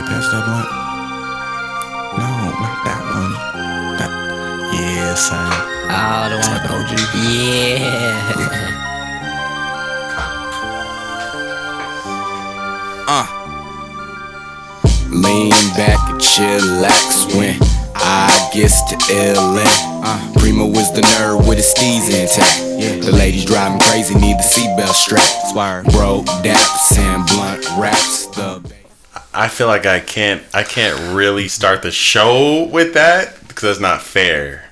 pass that blunt. No, not that one. That, yeah, son. Oh, the one. The OG. Yeah. Lean back and chillax when I gets to LA. Primo is the nerd with his steez intact. The ladies driving crazy, need the seatbelt strap. Bro, daps and blunt raps. I feel like I can't really start the show with that because that's not fair.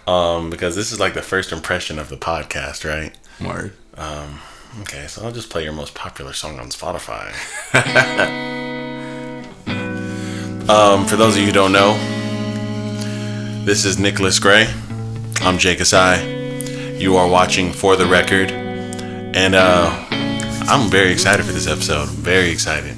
Because this is like the first impression of the podcast, right? Word. Okay, so I'll just play your most popular song on Spotify. For those of you who don't know, this is Nicklaus Gray. I'm Jake Asai. You are watching For the Record. And I'm very excited for this episode. Very excited.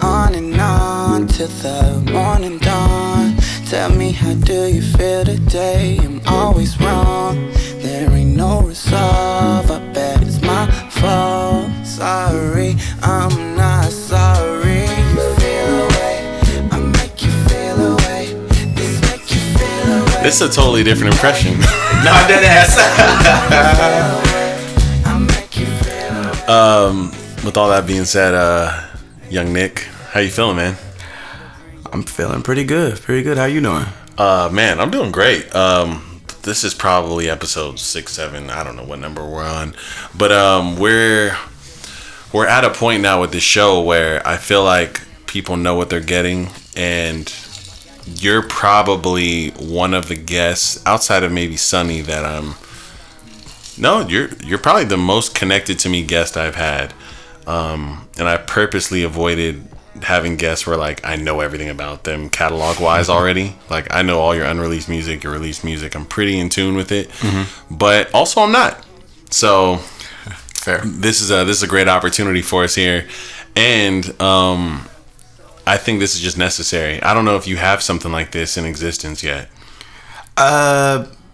On and on till the morning dawn. Tell me, how do you feel today? I'm always wrong. There ain't no resolve. I bet it's my fault. Sorry, I'm not sorry. You feel away, I make you feel away. This make you feel away. This is a totally different impression. No, I did With all that being said, young Nick, how you feeling, man? I'm feeling pretty good. How you doing? Man, I'm doing great. This is probably episode 6, 7. I don't know what number we're on, but we're at a point now with this show where I feel like people know what they're getting, and you're probably one of the guests outside of maybe Sunny that you're probably the most connected to me guest I've had, and I purposely avoided having guests where like I know everything about them catalog wise already. Like I know all your unreleased music, your released music. I'm pretty in tune with it, but also I'm not. So fair. This is a great opportunity for us here, and I think this is just necessary. I don't know if you have something like this in existence yet.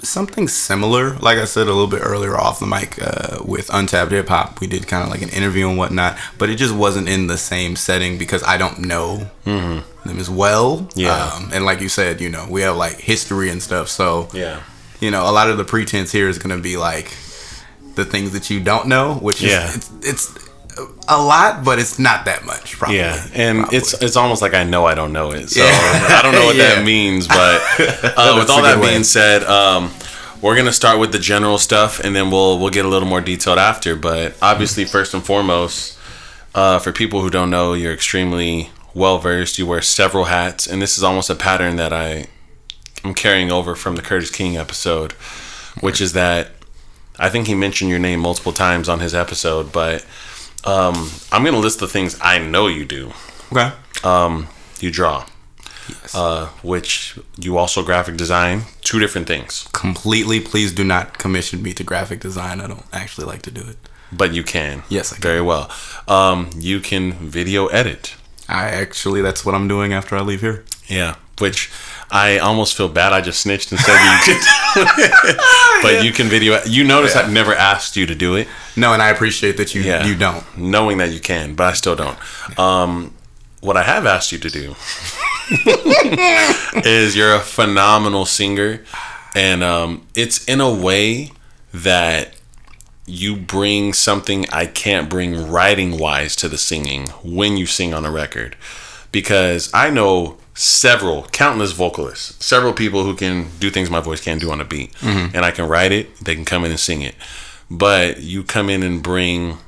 Something similar, like I said a little bit earlier off the mic, with Untapped Hip Hop. We did kind of like an interview and whatnot, but it just wasn't in the same setting because I don't know them as well. Yeah. And like you said, we have like history and stuff. So, Yeah. A lot of the pretense here is going to be like the things that you don't know, which is, it's a lot, but it's not that much, probably. Yeah, and it's almost like I know I don't know it. So I don't know what that means, but with all that being said, we're gonna start with the general stuff, and then we'll get a little more detailed after. But obviously, first and foremost, for people who don't know, you're extremely well versed. You wear several hats, and this is almost a pattern that I'm carrying over from the Curtis King episode, which is that I think he mentioned your name multiple times on his episode, but I'm going to list the things I know you do. Okay. You draw. Yes. Which you also graphic design. 2 different things. Completely. Please do not commission me to graphic design. I don't actually like to do it. But you can. Yes, I can. Very well. You can video edit. That's what I'm doing after I leave here. Yeah. Which I almost feel bad. I just snitched and said you could do it. But you can video. You notice I've never asked you to do it. No, and I appreciate that you don't. Knowing that you can, but I still don't. What I have asked you to do is you're a phenomenal singer. And it's in a way that you bring something I can't bring writing-wise to the singing when you sing on a record. Because I know countless vocalists, several people who can do things my voice can't do on a beat. And I can write it, they can come in and sing it. But you come in and bring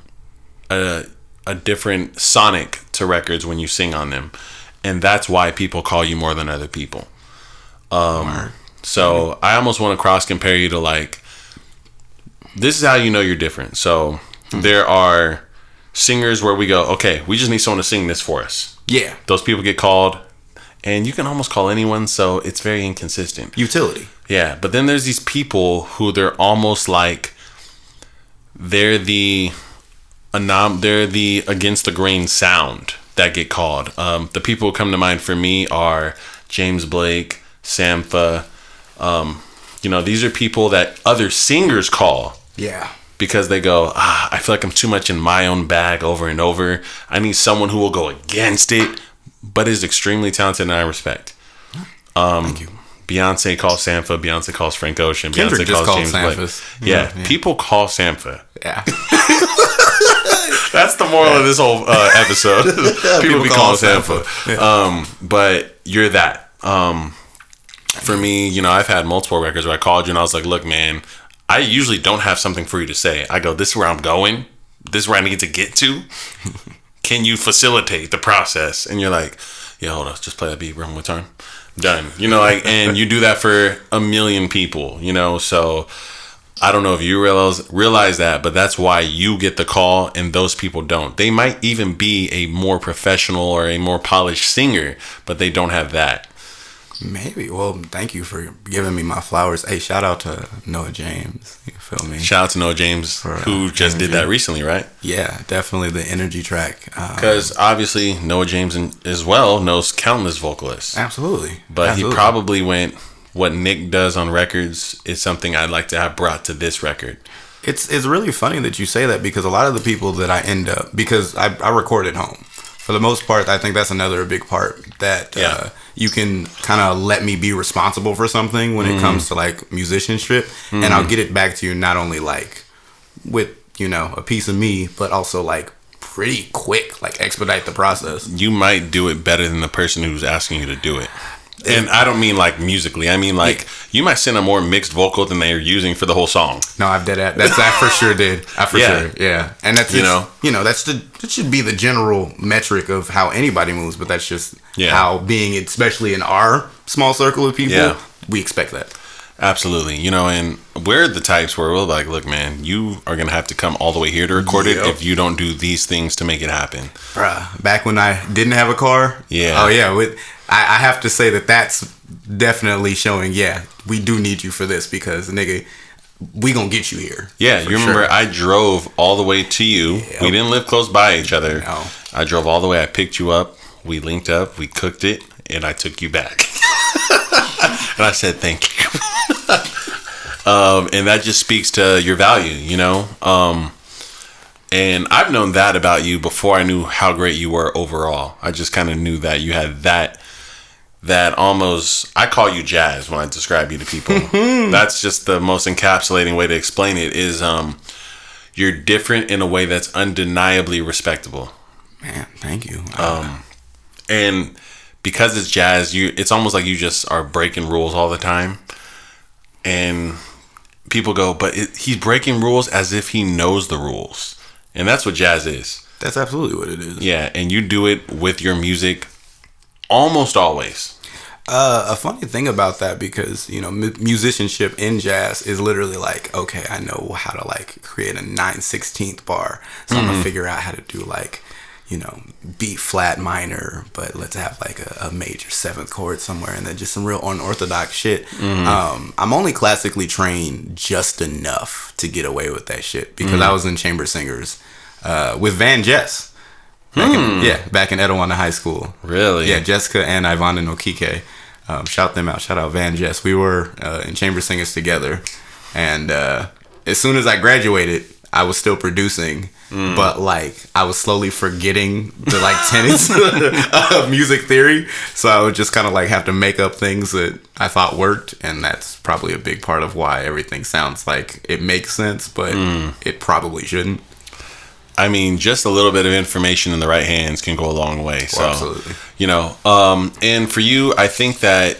a different sonic to records when you sing on them. And that's why people call you more than other people. So I almost want to cross compare you to like, this is how you know you're different. So there are singers where we go, okay, we just need someone to sing this for us. Yeah. Those people get called, and you can almost call anyone, so it's very inconsistent. Utility. Yeah, but then there's these people who they're almost like they're the against the grain sound that get called. The people who come to mind for me are James Blake, Sampha. These are people that other singers call. Yeah. because they go, I feel like I'm too much in my own bag over and over. I need someone who will go against it, but is extremely talented and I respect. Thank you. Beyonce calls Sampha. Beyonce calls Frank Ocean. Kendrick Beyonce just calls called James Sampha. Blake. Yeah, people call Sampha. Yeah. That's the moral of this whole episode. People be calling Sampha. Yeah. But you're that. For me, you know, I've had multiple records where I called you and I was like, look, man, I usually don't have something for you to say. I go, this is where I'm going. This is where I need to get to. Can you facilitate the process? And you're like, yeah, hold on, just play that beat one more time. Done. You know, like, and you do that for a million people, you know, so I don't know if you realize that, but that's why you get the call and those people don't. They might even be a more professional or a more polished singer, but they don't have that. Maybe. Well, thank you for giving me my flowers. Hey, shout out to Noah James. You feel me? Shout out to Noah James, who just did that recently, right? Yeah, definitely the energy track. Because obviously Noah James as well knows countless vocalists. Absolutely. But he probably went, what Nick does on records is something I'd like to have brought to this record. It's really funny that you say that because a lot of the people that I end up, because I record at home. For the most part, I think that's another big part that you can kind of let me be responsible for something when it comes to like musicianship, and I'll get it back to you not only like with, you know, a piece of me, but also like pretty quick, like expedite the process. You might do it better than the person who's asking you to do it. And I don't mean like musically. I mean like you might send a more mixed vocal than they're using for the whole song. No, I've did that. I for sure did. I for sure. Yeah. And that's just, you know, that should be the general metric of how anybody moves, but that's just how being, especially in our small circle of people, we expect that. Absolutely. You know, and we're the types where we're like, look, man, you are going to have to come all the way here to record it if you don't do these things to make it happen. Bruh, back when I didn't have a car. Yeah. Oh, yeah. I have to say that's definitely showing, we do need you for this because, nigga, we gonna get you here. Yeah, you remember I drove all the way to you. Yep. We didn't live close by each other. No. I drove all the way. I picked you up. We linked up. We cooked it. And I took you back. And I said, thank you. And that just speaks to your value, you know? And I've known that about you before I knew how great you were overall. I just kind of knew that you had that almost, I call you jazz when I describe you to people. That's just the most encapsulating way to explain it is you're different in a way that's undeniably respectable. Man, thank you. And because it's jazz, it's almost like you just are breaking rules all the time. And people go, but he's breaking rules as if he knows the rules. And that's what jazz is. That's absolutely what it is. Yeah, and you do it with your music almost always. A funny thing about that, because, you know, musicianship in jazz is literally like, okay, I know how to like create a 9/16 bar. So I'm going to figure out how to do like, you know, B flat minor, but let's have like a major 7th chord somewhere, and then just some real unorthodox shit. I'm only classically trained just enough to get away with that shit because I was in chamber singers with Van Jess. Back in Etiwana High School. Really? Yeah, Jessica and Ivana Nokike. Shout them out. Shout out Van Jess. We were in chamber singers together, and as soon as I graduated, I was still producing, but like I was slowly forgetting the like tenets of music theory. So I would just kind of like have to make up things that I thought worked, and that's probably a big part of why everything sounds like it makes sense, but it probably shouldn't. I mean, just a little bit of information in the right hands can go a long way. So, absolutely. You know, and for you, I think that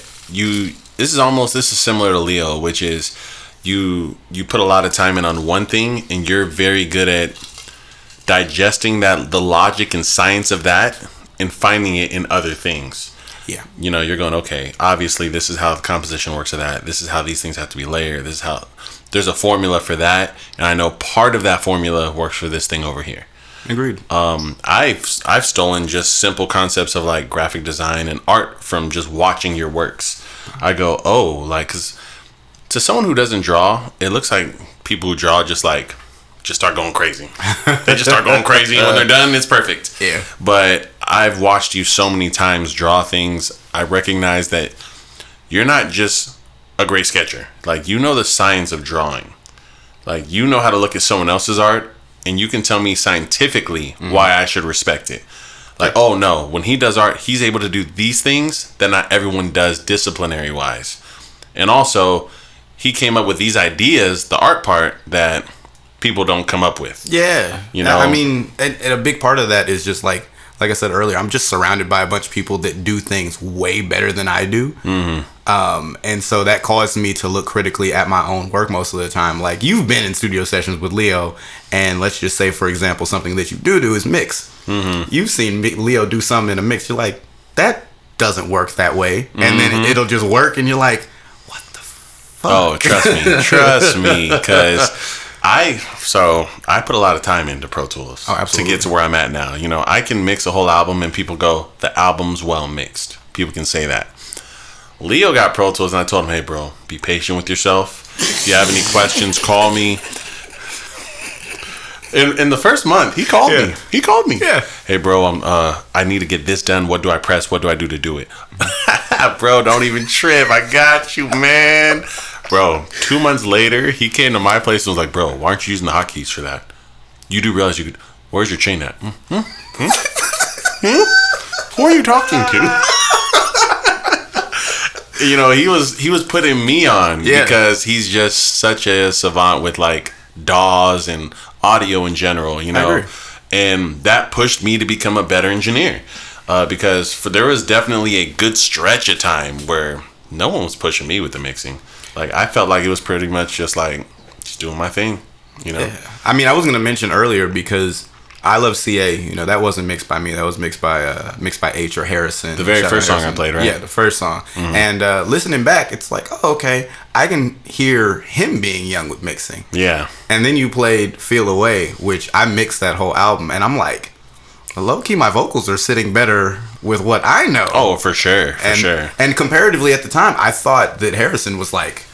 this is similar to Leo, which is you put a lot of time in on one thing, and you're very good at digesting the logic and science of that and finding it in other things. Yeah. You know, you're going, okay, obviously this is how the composition works of that. This is how these things have to be layered. This is how there's a formula for that. And I know part of that formula works for this thing over here. Agreed. I've stolen just simple concepts of like graphic design and art from just watching your works. I go, oh, like, 'cause to someone who doesn't draw, it looks like people who draw just start going crazy. They just start going crazy, and when they're done, it's perfect. Yeah. But I've watched you so many times draw things. I recognize that you're not just a great sketcher. Like, you know the science of drawing. Like, you know how to look at someone else's art, and you can tell me scientifically why I should respect it. Like, oh no, when he does art, he's able to do these things that not everyone does disciplinary wise. And also, he came up with these ideas, the art part, that people don't come up with. Yeah. You know? I mean, and a big part of that is just like I said earlier, I'm just surrounded by a bunch of people that do things way better than I do. And so that caused me to look critically at my own work most of the time. Like, you've been in studio sessions with Leo, and let's just say, for example, something that you do is mix. You've seen Leo do something in a mix. You're like, that doesn't work that way. And then it'll just work, and you're like, what the fuck? Oh, trust me, because I put a lot of time into Pro Tools to get to where I'm at now. You know, I can mix a whole album and people go, the album's well mixed. People can say that. Leo got Pro Tools and I told him, hey bro, be patient with yourself. If you have any questions, call me. In the first month, he called me. He called me. Yeah. Hey bro, I need to get this done. What do I press? What do I do to do it? Bro, don't even trip. I got you, man. Bro, 2 months later, he came to my place and was like, bro, why aren't you using the hotkeys for that? You do realize you could... Where's your chain at? Who are you talking to? You know, he was putting me on because he's just such a savant with, like, DAWs and audio in general, you know? And that pushed me to become a better engineer. Because there was definitely a good stretch of time where no one was pushing me with the mixing. Like, I felt like it was pretty much just like, just doing my thing, you know? Yeah. I mean, I was going to mention earlier because I Love CA, you know, that wasn't mixed by me. That was mixed by H or Harrison. The very first song I played, right? Yeah, the first song. And listening back, it's like, oh, okay, I can hear him being young with mixing. Yeah. And then you played Feel Away, which I mixed that whole album, and I'm like, low-key, my vocals are sitting better with what I know. Oh, for sure. And comparatively at the time, I thought that Harrison was like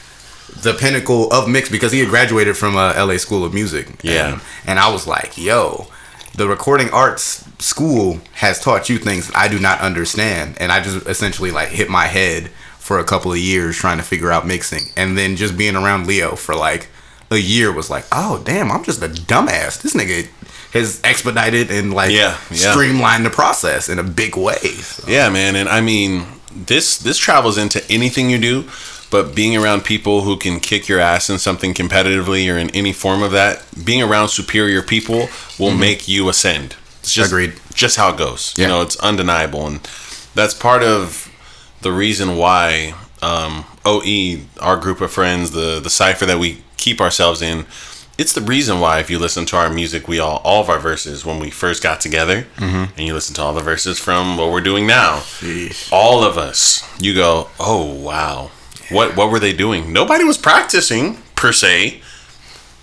the pinnacle of mix because he had graduated from LA School of Music. Yeah. And I was like, yo, the recording arts school has taught you things that I do not understand. And I just essentially like hit my head for a couple of years trying to figure out mixing. And then just being around Leo for like a year was like, oh, damn, I'm just a dumbass. This nigga has expedited and like streamlined the process in a big way. So. Yeah, man. And I mean, this travels into anything you do, but being around people who can kick your ass in something competitively or in any form of that, being around superior people will make you ascend. It's just, Agreed. Just how it goes. You know, it's undeniable. And that's part of the reason why OE, our group of friends, the cipher that we keep ourselves in, it's the reason why if you listen to our music, all of our verses when we first got together, and you listen to all the verses from what we're doing now, all of us, you go, oh wow, what were they doing? Nobody was practicing per se,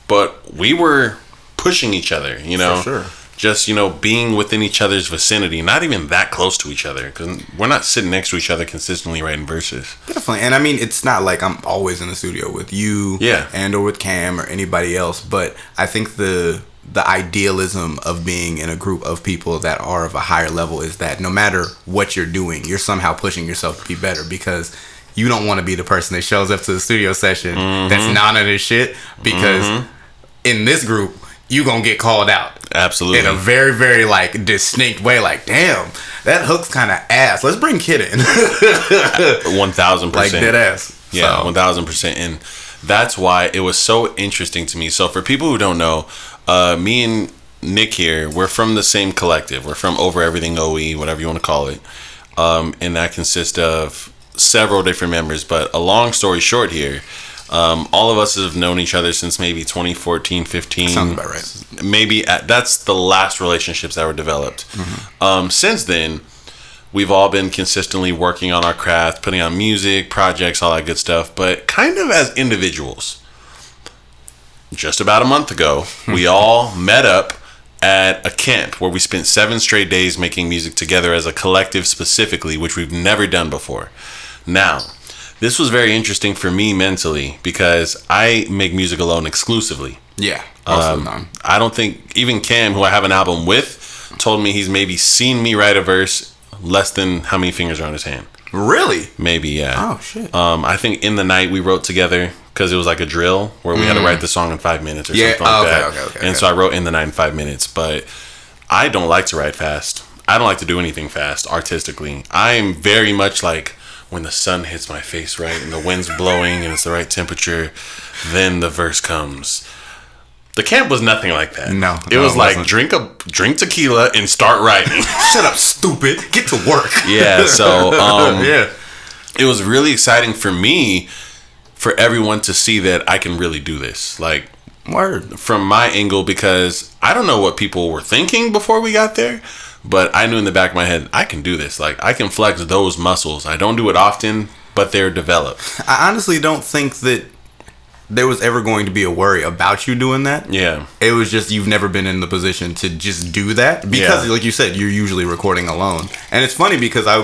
but we were pushing each other, you know. For sure. Just, you know, being within each other's vicinity, not even that close to each other, because we're not sitting next to each other consistently writing verses. Definitely. And I mean, it's not like I'm always in the studio with you and or with Cam or anybody else, but I think the idealism of being in a group of people that are of a higher level is that no matter what you're doing, you're somehow pushing yourself to be better because you don't want to be the person that shows up to the studio session that's not on his shit because in this group, you gonna get called out. Absolutely. In a very, very like distinct way. Like, damn, that hook's kind of ass. Let's bring Kid in. 1000%. Like dead ass. Yeah, 1000%. And that's why it was so interesting to me. So for people who don't know, me and Nick here, we're from the same collective. We're from Over Everything OE, whatever you want to call it. And that consists of several different members. But a long story short here, all of us have known each other since maybe 2014, 15. Sounds about right. Maybe that's the last relationships that were developed. Since then, we've all been consistently working on our craft, putting out music, projects, all that good stuff, but kind of as individuals. Just about a month ago, we all met up at a camp where we spent 7 straight days making music together as a collective specifically, which we've never done before. Now, this was very interesting for me mentally because I make music alone exclusively. Yeah. Also I don't think even Cam, who I have an album with, told me he's maybe seen me write a verse less than how many fingers are on his hand. Really? Maybe, yeah. Oh, shit. I think in the night we wrote together because it was like a drill where we had to write the song in 5 minutes or something like that. And so I wrote in the night in 5 minutes. But I don't like to write fast. I don't like to do anything fast artistically. I'm very much like when the sun hits my face right and the wind's blowing and it's the right temperature, then the verse comes. The camp was nothing like that. No, it was like drink tequila and start writing. Shut up, stupid. Get to work. Yeah. So it was really exciting for me, for everyone to see that I can really do this. Like, word, from my angle, because I don't know what people were thinking before we got there, but I knew in the back of my head, I can do this. Like, I can flex those muscles. I don't do it often, but they're developed. I honestly don't think that there was ever going to be a worry about you doing that. Yeah. It was just you've never been in the position to just do that. Because, like you said, you're usually recording alone. And it's funny because I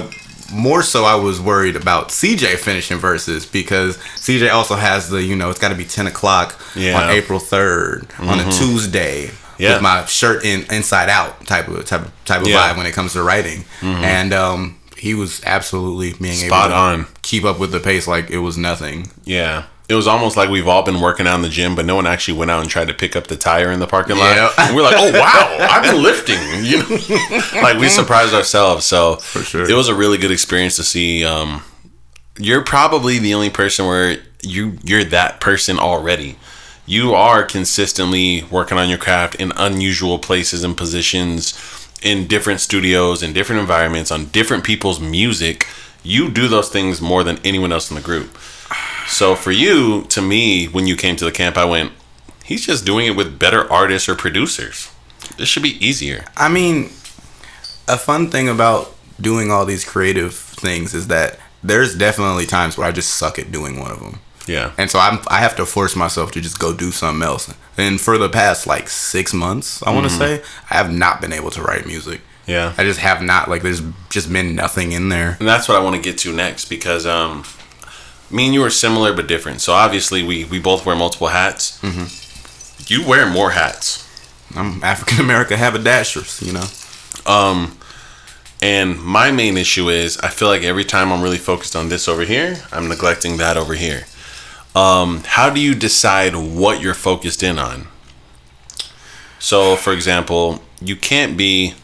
was worried about CJ finishing verses, because CJ also has the, it's got to be 10 o'clock on April 3rd on a Tuesday with my shirt inside out type of vibe when it comes to writing. And he was absolutely being spot able to keep up with the pace like it was nothing. Yeah. It was almost like we've all been working out in the gym, but no one actually went out and tried to pick up the tire in the parking lot. And we're like, oh, wow, I've been lifting. Like, we surprised ourselves. So for sure, it was a really good experience to see. You're probably the only person where you're that person already. You are consistently working on your craft in unusual places and positions, in different studios, in different environments, on different people's music. You do those things more than anyone else in the group. So for you, to me, when you came to the camp, I went, he's just doing it with better artists or producers. This should be easier. I mean, a fun thing about doing all these creative things is that there's definitely times where I just suck at doing one of them. Yeah. And so I have to force myself to just go do something else. And for the past 6 months, I want to say, I have not been able to write music. Yeah. I just have not. Like, there's just been nothing in there. And that's what I want to get to next, because me and you are similar but different. So obviously we both wear multiple hats. You wear more hats. I'm African American haberdashers, And my main issue is I feel like every time I'm really focused on this over here, I'm neglecting that over here. How do you decide what you're focused in on? So, for example, you can't be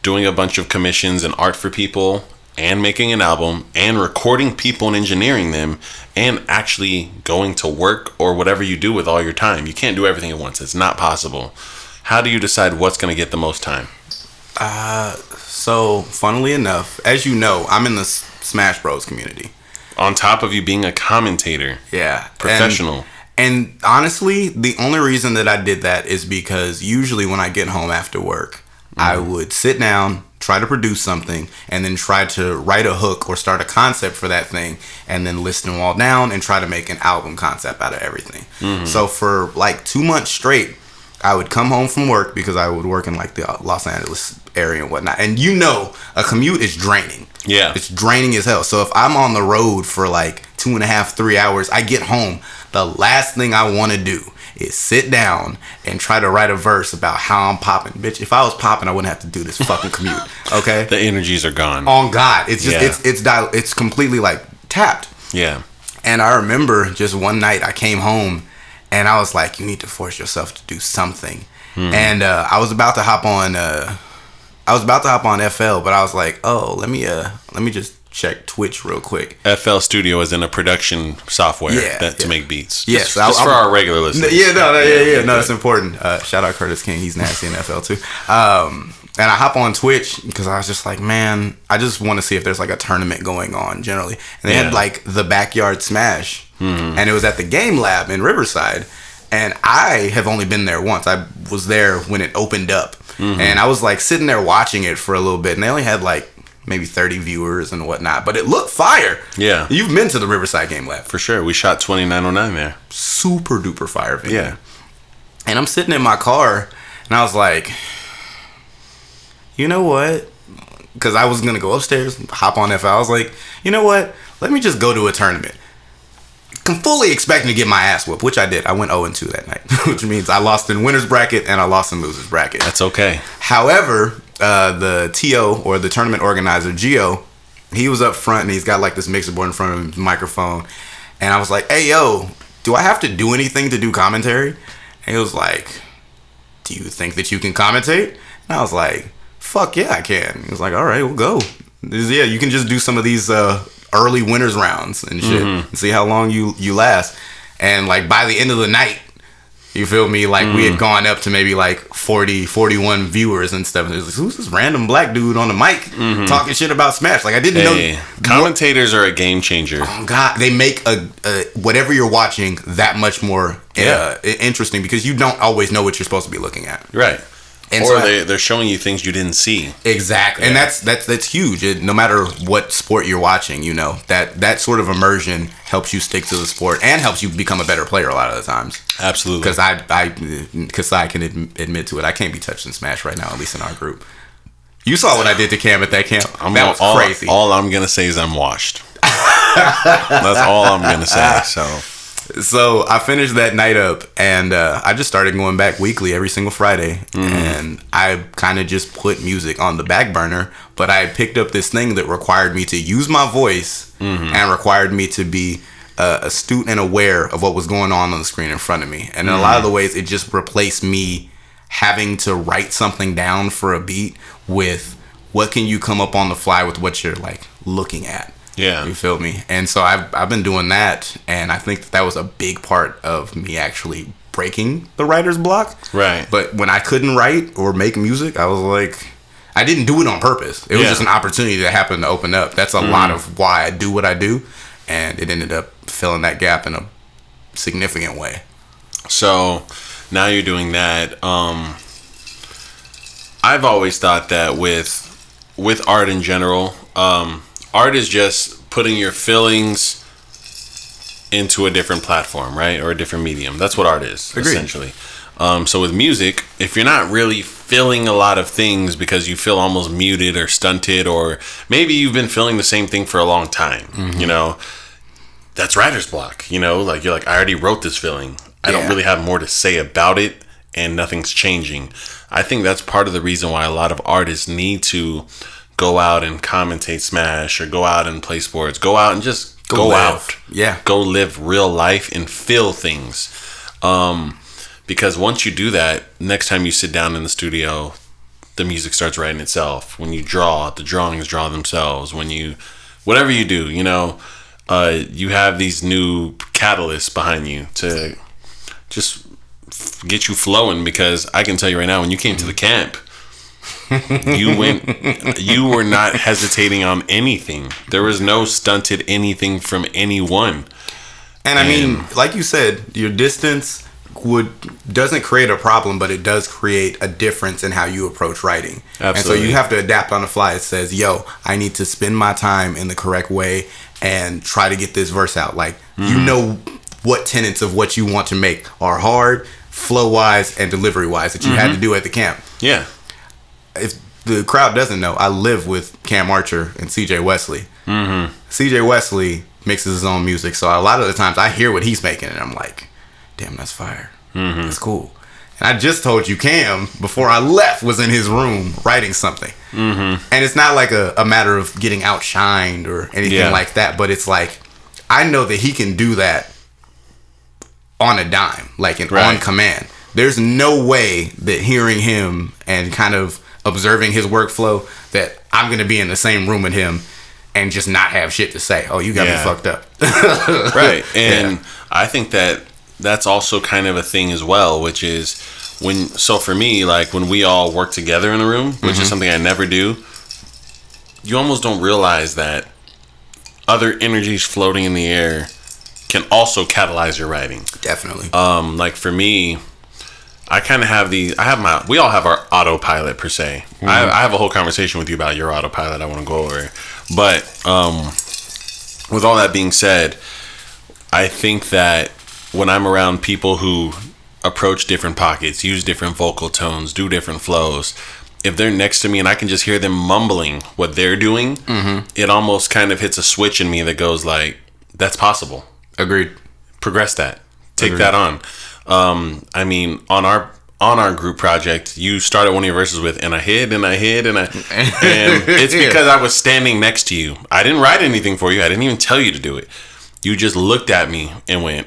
doing a bunch of commissions and art for people and making an album and recording people and engineering them and actually going to work or whatever you do with all your time. You can't do everything at once. It's not possible. How do you decide what's going to get the most time? So, funnily enough, as you know, I'm in the Smash Bros community. On top of you being a commentator. Yeah. Professional. And honestly, the only reason that I did that is because usually when I get home after work, I would sit down, try to produce something, and then try to write a hook or start a concept for that thing, and then list them all down and try to make an album concept out of everything. So for 2 months straight, I would come home from work, because I would work in the Los Angeles area and whatnot. And a commute is draining. Yeah. It's draining as hell. So if I'm on the road for 2.5, 3 hours, I get home, the last thing I want to do is sit down and try to write a verse about how I'm popping. Bitch, if I was popping, I wouldn't have to do this fucking commute. Okay? The energies are gone. On God. It's just, it's completely tapped. Yeah. And I remember just one night I came home and I was like, you need to force yourself to do something. And I was about to hop on FL, but I was like, oh, let me just check Twitch real quick. FL Studio is in a production software to make beats. Yes, just for our regular listeners. No, that's important. Shout out Curtis King, he's nasty in FL too. And I hop on Twitch because I was just like, man, I just want to see if there's a tournament going on generally. And they had the Backyard Smash, and it was at the Game Lab in Riverside. And I have only been there once. I was there when it opened up, and I was sitting there watching it for a little bit, and they only had maybe 30 viewers and whatnot, but it looked fire. Yeah. You've been to the Riverside Game Lab. For sure. We shot 2909 there. Super duper fire venue. Yeah. And I'm sitting in my car, and I was like, you know what? Because I was going to go upstairs, hop on FL. I was like, you know what? Let me just go to a tournament. I'm fully expecting to get my ass whooped, which I did. I went 0-2 that night, which means I lost in winner's bracket and I lost in loser's bracket. That's okay. However, the TO, or the tournament organizer, Gio, he was up front and he's got this mixer board in front of him, microphone. And I was like, hey, yo, do I have to do anything to do commentary? And he was like, do you think that you can commentate? And I was like, fuck yeah, I can. He was like, all right, we'll go. Yeah, you can just do some of these early winners rounds and shit and see how long you last. And like by the end of the night, you feel me? Like we had gone up to maybe like 40, 41 viewers and stuff. And it was like, who's this random black dude on the mic talking shit about Smash? Like I didn't know. Commentators are a game changer. Oh God, they make a whatever you're watching that much more interesting because you don't always know what you're supposed to be looking at. Right. And or so they're showing you things you didn't see. Exactly. And that's huge. No matter what sport you're watching, you know, that sort of immersion helps you stick to the sport and helps you become a better player a lot of the times. Absolutely. Because I can admit to it. I can't be touched in Smash right now, at least in our group. You saw what I did to Cam at that camp. That was crazy. All I'm going to say is I'm washed. That's all I'm going to say. So I finished that night up, and I just started going back weekly every single Friday. And I kind of just put music on the back burner, but I picked up this thing that required me to use my voice and required me to be astute and aware of what was going on the screen in front of me. And in a lot of the ways, it just replaced me having to write something down for a beat with what can you come up on the fly with what you're like looking at. Yeah. You feel me? And so I've been doing that, and I think that was a big part of me actually breaking the writer's block. Right. But when I couldn't write or make music, I was like, I didn't do it on purpose. It was just an opportunity that happened to open up. That's a lot of why I do what I do, and it ended up filling that gap in a significant way. So now you're doing that. I've always thought that with art in general, art is just putting your feelings into a different platform, right? Or a different medium. That's what art is, essentially. So with music, if you're not really feeling a lot of things because you feel almost muted or stunted, or maybe you've been feeling the same thing for a long time, you know, that's writer's block, you know? Like, you're like, I already wrote this feeling. I don't really have more to say about it, and nothing's changing. I think that's part of the reason why a lot of artists need to go out and commentate Smash, or go out and play sports. Go out and just go out. Yeah. Go live real life and feel things. Because once you do that, next time you sit down in the studio, the music starts writing itself. When you draw, the drawings draw themselves. When you, whatever you do, you know, you have these new catalysts behind you to just get you flowing. Because I can tell you right now, when you came to the camp, you were not hesitating on anything. There was no stunted anything from anyone. And I mean, like you said, your distance doesn't create a problem, but it does create a difference in how you approach writing. Absolutely. And so you have to adapt on the fly. It says, yo, I need to spend my time in the correct way and try to get this verse out. Like, you know what tenets of what you want to make are hard, flow-wise, and delivery-wise that you had to do at the camp. Yeah. If the crowd doesn't know, I live with Cam Archer and CJ Wesley. CJ Wesley mixes his own music, so a lot of the times I hear what he's making and I'm like, damn, that's fire. That's cool. And I just told you Cam, before I left, was in his room writing something. And it's not like a matter of getting outshined or anything like that, but it's like, I know that he can do that on a dime, like on command. There's no way that hearing him and kind of observing his workflow that I'm going to be in the same room with him and just not have shit to say. Oh, you got me fucked up. Right. And I think that that's also kind of a thing as well, which is so for me, like when we all work together in the room, which is something I never do, you almost don't realize that other energies floating in the air can also catalyze your writing. Definitely. Like for me, I kind of have we all have our autopilot per se. I have a whole conversation with you about your autopilot I want to go over. But with all that being said, I think that when I'm around people who approach different pockets, use different vocal tones, do different flows, if they're next to me and I can just hear them mumbling what they're doing, it almost kind of hits a switch in me that goes like, that's possible. Agreed. Progress that. Take that on. I mean, on our group project, you started one of your verses with, and I hid, and it's because I was standing next to you. I didn't write anything for you. I didn't even tell you to do it. you just looked at me and went,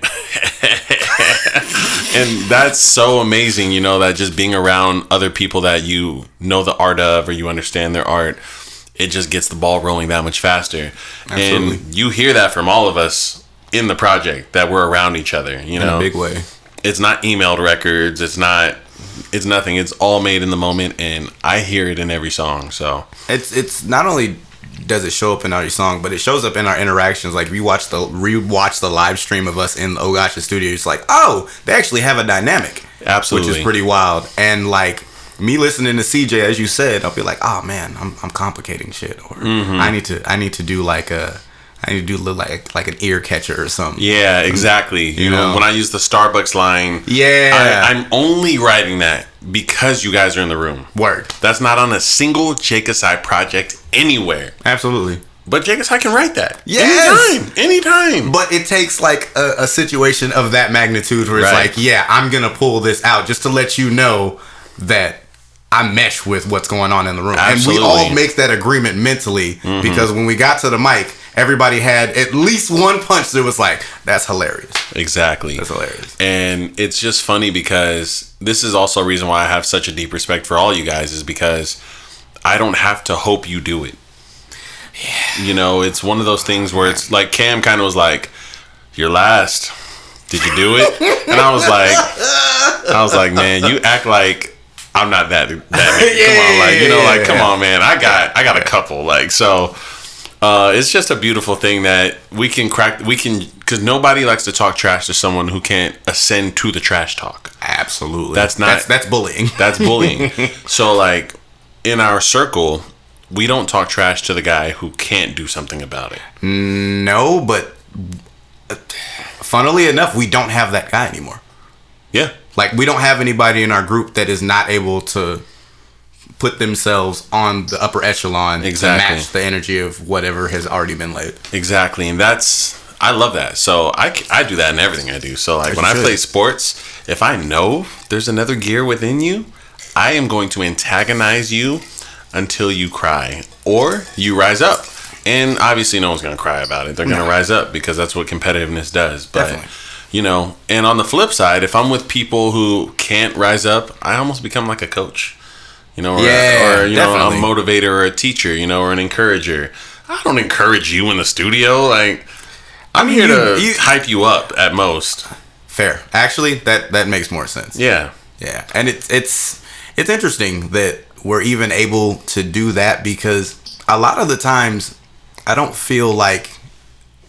and that's so amazing, you know, that just being around other people that you know the art of or you understand their art, it just gets the ball rolling that much faster. Absolutely. And you hear that from all of us in the project, that we're around each other, you know, in a big way. It's not emailed records. It's nothing. It's all made in the moment, and I hear it in every song. So it's not only does it show up in our song, but it shows up in our interactions. Like we rewatch the live stream of us in Ogasha studio. It's like, oh, they actually have a dynamic. Absolutely. Which is pretty wild. And like me listening to CJ, as you said, I'll be like, oh man, I'm complicating shit, or I need to do like a an ear catcher or something. Yeah, exactly. You know, when I use the Starbucks line, I'm only writing that because you guys are in the room. Word. That's not on a single Jacobside project anywhere. Absolutely. But Jacobside can write that. Yes. Anytime. But it takes like a situation of that magnitude where it's like, yeah, I'm going to pull this out just to let you know that I mesh with what's going on in the room. Absolutely. And we all make that agreement mentally because when we got to the mic, everybody had at least one punch that was like, that's hilarious. Exactly. That's hilarious. And it's just funny because this is also a reason why I have such a deep respect for all you guys, is because I don't have to hope you do it. Yeah. You know, it's one of those things where it's like Cam kind of was like, you're last. Did you do it? And I was like, man, you act like I'm not that come on, like, you know, like, come on, man. I got a couple, like, so it's just a beautiful thing that we can because nobody likes to talk trash to someone who can't ascend to the trash talk. Absolutely. That's bullying. That's bullying. So like in our circle, we don't talk trash to the guy who can't do something about it. No, but funnily enough, we don't have that guy anymore. Yeah. Like, we don't have anybody in our group that is not able to put themselves on the upper echelon to match the energy of whatever has already been laid. Exactly. And I love that. So I do that in everything I do. So like when I play sports, if I know there's another gear within you, I am going to antagonize you until you cry or you rise up. And obviously no one's going to cry about it. They're going to rise up because that's what competitiveness does. But definitely. You know, and on the flip side, if I'm with people who can't rise up, I almost become like a coach, you know, or you know, a motivator or a teacher, you know, or an encourager. I don't encourage you in the studio. Like, I'm here to hype you up at most. Fair. Actually, that makes more sense. Yeah. Yeah. And it's interesting that we're even able to do that because a lot of the times I don't feel like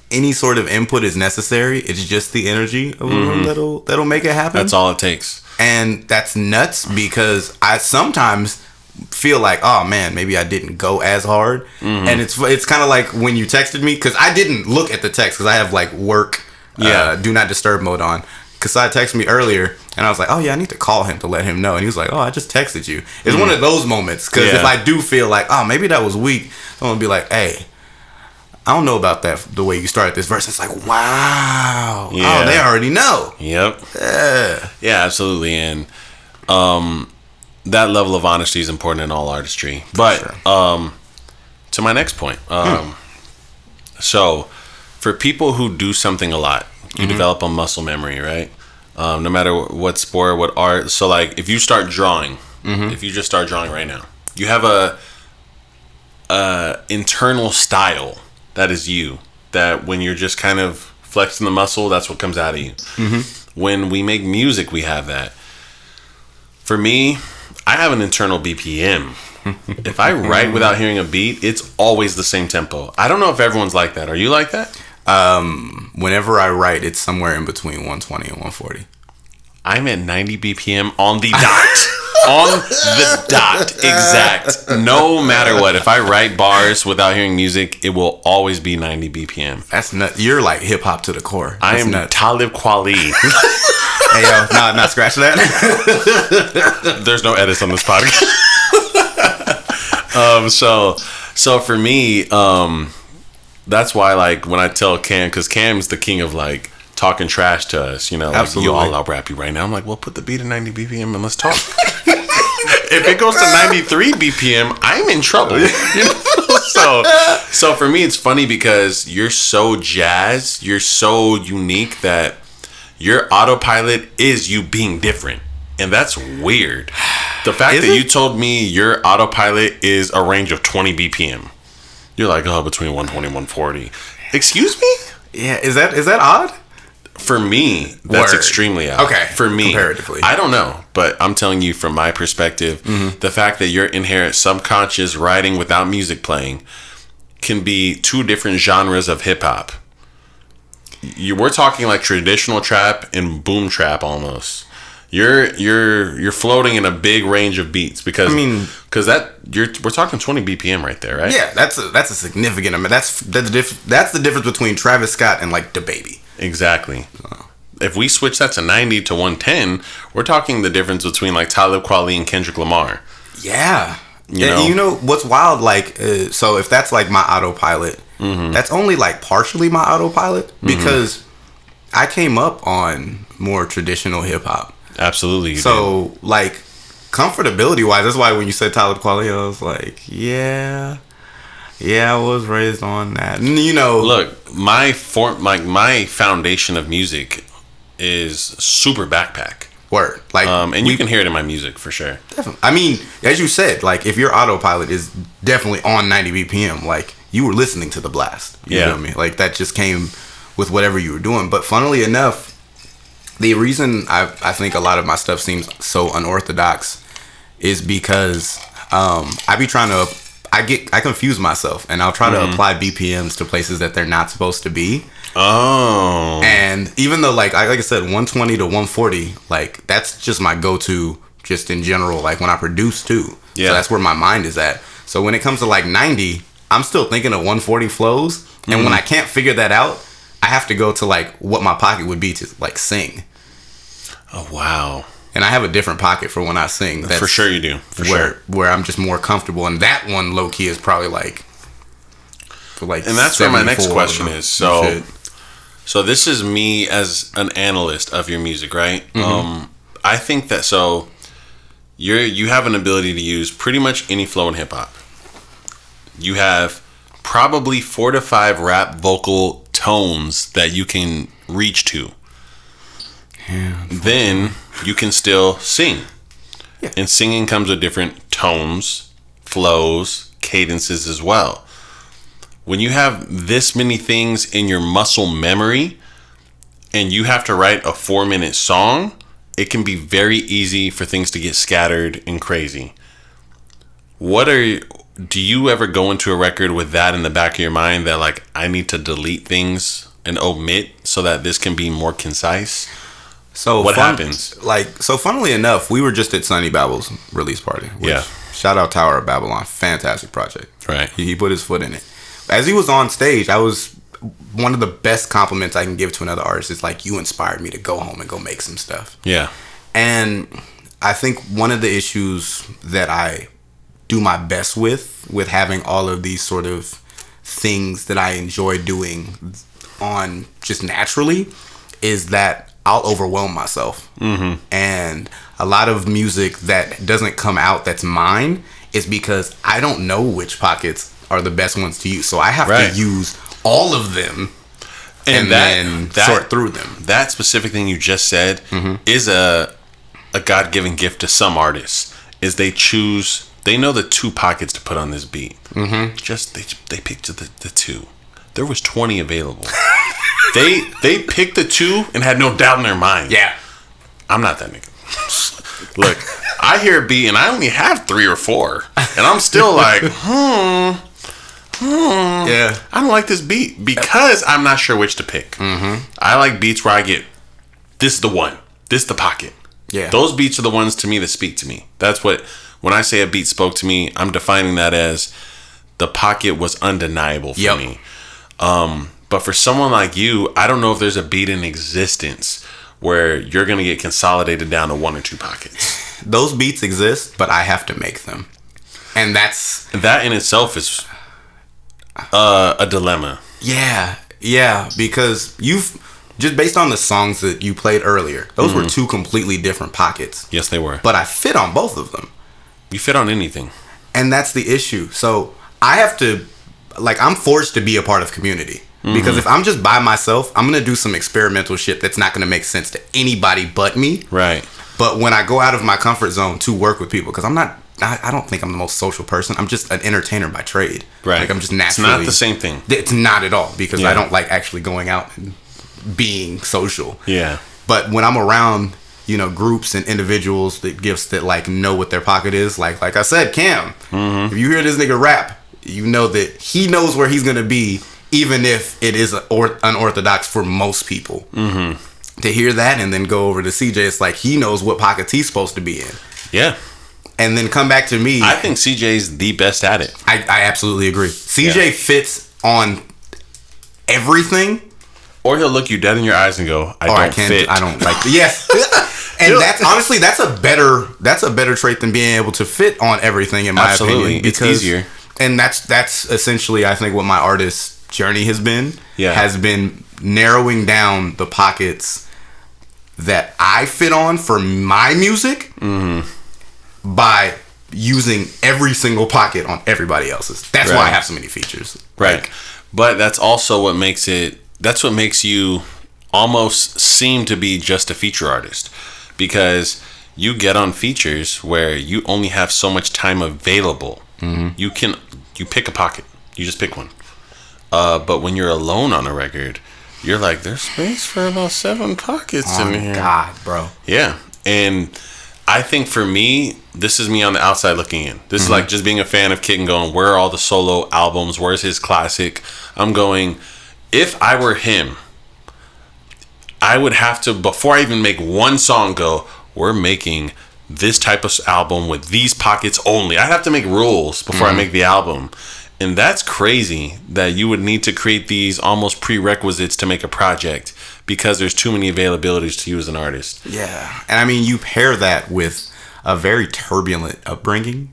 any sort of input is necessary. It's just the energy of a room that'll make it happen. That's all it takes. And that's nuts because I sometimes feel like, oh man, maybe I didn't go as hard. And it's kind of like when you texted me, because I didn't look at the text because I have like work do not disturb mode on. Kasai texted me earlier and I was like, oh yeah, I need to call him to let him know. And he was like, oh, I just texted you. It's one of those moments because if I do feel like, oh, maybe that was weak, I'm gonna be like, hey, I don't know about that, the way you started this verse. It's like, wow. Yeah. Oh, they already know. Yep. Yeah, absolutely. And that level of honesty is important in all artistry. But to my next point. So for people who do something a lot, you develop a muscle memory, right? No matter what sport, what art. So like if you start drawing, if you just start drawing right now, you have a internal style that is you, that when you're just kind of flexing the muscle, that's what comes out of you. When we make music, we have that. For me, I have an internal BPM. If I write without hearing a beat, it's always the same tempo. I don't know if everyone's like that. Are you like that? Whenever I write, it's somewhere in between 120 and 140. I'm at 90 BPM on the dot. On the dot, exact. No matter what, if I write bars without hearing music, it will always be 90 BPM. That's nuts. You're like hip hop to the core. I am nuts. Talib Kweli. Hey yo, not scratch that. There's no edits on this podcast. So for me, that's why like when I tell Cam, because Cam's the king of like talking trash to us, you know, like, yo, I'll rap you right now. I'm like, well, put the beat at 90 BPM and let's talk. If it goes to 93 BPM, I'm in trouble. You know? So for me, it's funny because you're so jazz, you're so unique that your autopilot is you being different. And that's weird. The fact that you told me your autopilot is a range of 20 BPM. You're like, oh, between 120 and 140. Excuse me? Yeah, is that odd? For me, that's extremely odd. Okay. For me, comparatively. I don't know, but I'm telling you from my perspective, the fact that your inherent subconscious writing without music playing can be two different genres of hip hop. We're talking like traditional trap and boom trap almost. You're floating in a big range of beats because we're talking 20 BPM right there, right? Yeah, that's a significant amount. That's the difference between Travis Scott and like DaBaby. Exactly. If we switch that to 90 to 110, we're talking the difference between like Talib Kweli and Kendrick Lamar. Yeah. You know what's wild? Like, so if that's like my autopilot, that's only like partially my autopilot because I came up on more traditional hip hop. Absolutely. So like comfortability wise, that's why when you said Talib Kweli, I was like, yeah, I was raised on that. And, look, my foundation of music is super backpack. Word. Like, and you can hear it in my music for sure. Definitely. I mean, as you said, like if your autopilot is definitely on 90 BPM, like you were listening to the blast. You know what I mean? Like that just came with whatever you were doing. But funnily enough, the reason I think a lot of my stuff seems so unorthodox is because I be trying to I confuse myself and I'll try to apply BPMs to places that they're not supposed to be. Oh. And even though like I said 120 to 140, like that's just my go-to just in general, like when I produce too. Yeah. So that's where my mind is at. So when it comes to like 90, I'm still thinking of 140 flows. And when I can't figure that out, I have to go to like what my pocket would be to like sing. Oh wow. And I have a different pocket for when I sing. That's for sure you do. Where I'm just more comfortable. And that one low key is probably like for like. And that's where my next question is. So this is me as an analyst of your music, right? I think that you have an ability to use pretty much any flow in hip hop. You have probably 4 to 5 rap vocal tones that you can reach to. Yeah, then you can still sing. Yeah. And singing comes with different tones, flows, cadences as well. When you have this many things in your muscle memory and you have to write a 4-minute song, it can be very easy for things to get scattered and crazy. Do you ever go into a record with that in the back of your mind that like I need to delete things and omit so that this can be more concise? So what happens? So funnily enough, we were just at Sonny Babel's release party. Shout out Tower of Babylon, fantastic project. Right. He put his foot in it. As he was on stage, one of the best compliments I can give to another artist is like, you inspired me to go home and go make some stuff. Yeah. And I think one of the issues that I do my best with having all of these sort of things that I enjoy doing on just naturally is that I'll overwhelm myself. And a lot of music that doesn't come out that's mine is because I don't know which pockets are the best ones to use. So I have to use all of them and then sort through them. That specific thing you just said is a God-given gift to some artists. Is they know the 2 pockets to put on this beat. Just they picked the 2. There was 20 available. They picked the 2 and had no doubt in their mind. Yeah. I'm not that nigga. Look, I hear a beat and I only have 3 or 4. And I'm still like, yeah, I don't like this beat because I'm not sure which to pick. I like beats where I get, this is the one. This is the pocket. Yeah. Those beats are the ones to me that speak to me. That's what, when I say a beat spoke to me, I'm defining that as the pocket was undeniable for me. But for someone like you, I don't know if there's a beat in existence where you're going to get consolidated down to 1 or 2 pockets. Those beats exist, but I have to make them. And that in itself is a dilemma. Yeah, because you've just based on the songs that you played earlier, those were 2 completely different pockets. Yes, they were. But I fit on both of them. You fit on anything. And that's the issue. So I have to like I'm forced to be a part of community. Because if I'm just by myself, I'm going to do some experimental shit that's not going to make sense to anybody but me. Right. But when I go out of my comfort zone to work with people, because I don't think I'm the most social person. I'm just an entertainer by trade. Right. Like I'm just naturally. It's not the same thing. It's not at all, because I don't like actually going out and being social. Yeah. But when I'm around, you know, groups and individuals that like know what their pocket is, like I said, Cam, if you hear this nigga rap, you know that he knows where he's going to be, even if it is unorthodox for most people. To hear that and then go over to CJ, it's like he knows what pockets he's supposed to be in. Yeah. And then come back to me. I think CJ's the best at it. I absolutely agree. CJ fits on everything. Or he'll look you dead in your eyes and go, I don't fit. I don't like yes. And that's honestly that's a better trait than being able to fit on everything, in my opinion. It's easier. And that's essentially, I think, what my artist journey has been. Has been narrowing down the pockets that I fit on for my music by using every single pocket on everybody else's. That's why I have so many features. Right. Like, but that's also what makes you almost seem to be just a feature artist, because you get on features where you only have so much time available. You pick a pocket. You just pick one. But when you're alone on a record, you're like, there's space for about 7 pockets in here. Oh, God, bro. Yeah. And I think for me, this is me on the outside looking in. This is like just being a fan of Kid and going, where are all the solo albums? Where's his classic? I'm going, if I were him, I would have to, before I even make one song, go, we're making this type of album with these pockets only. I'd have to make rules before I make the album. And that's crazy that you would need to create these almost prerequisites to make a project, because there's too many availabilities to you as an artist. Yeah. And I mean, you pair that with a very turbulent upbringing.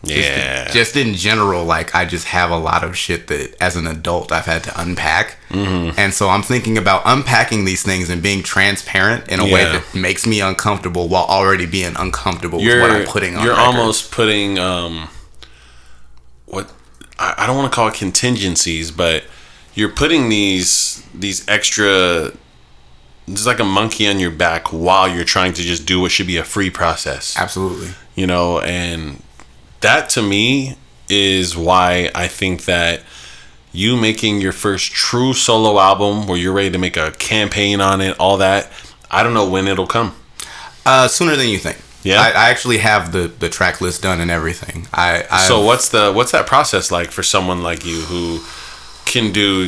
Yeah. Just in general, like I just have a lot of shit that as an adult I've had to unpack. And so I'm thinking about unpacking these things and being transparent in a way that makes me uncomfortable while already being uncomfortable with what I'm putting on. You're record. almost putting what I don't want to call it contingencies, but you're putting these extra. It's like a monkey on your back while you're trying to just do what should be a free process. Absolutely. You know, and that to me is why I think that you making your first true solo album where you're ready to make a campaign on it, all that, I don't know when it'll come. Sooner than you think. Yeah, I actually have the track list done and everything. So what's that process like for someone like you who can do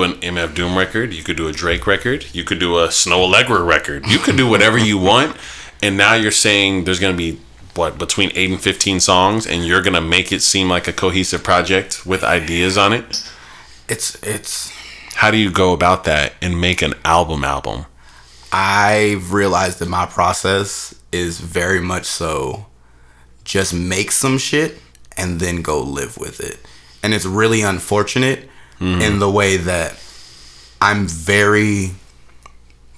an MF Doom record, you could do a Drake record, you could do a Snow Allegra record, you could do whatever you want, and now you're saying there's gonna be between 8 and 15 songs, and you're gonna make it seem like a cohesive project with ideas on it? It's how do you go about that and make an album? I've realized that my process is very much so just make some shit and then go live with it. And it's really unfortunate in the way that I'm very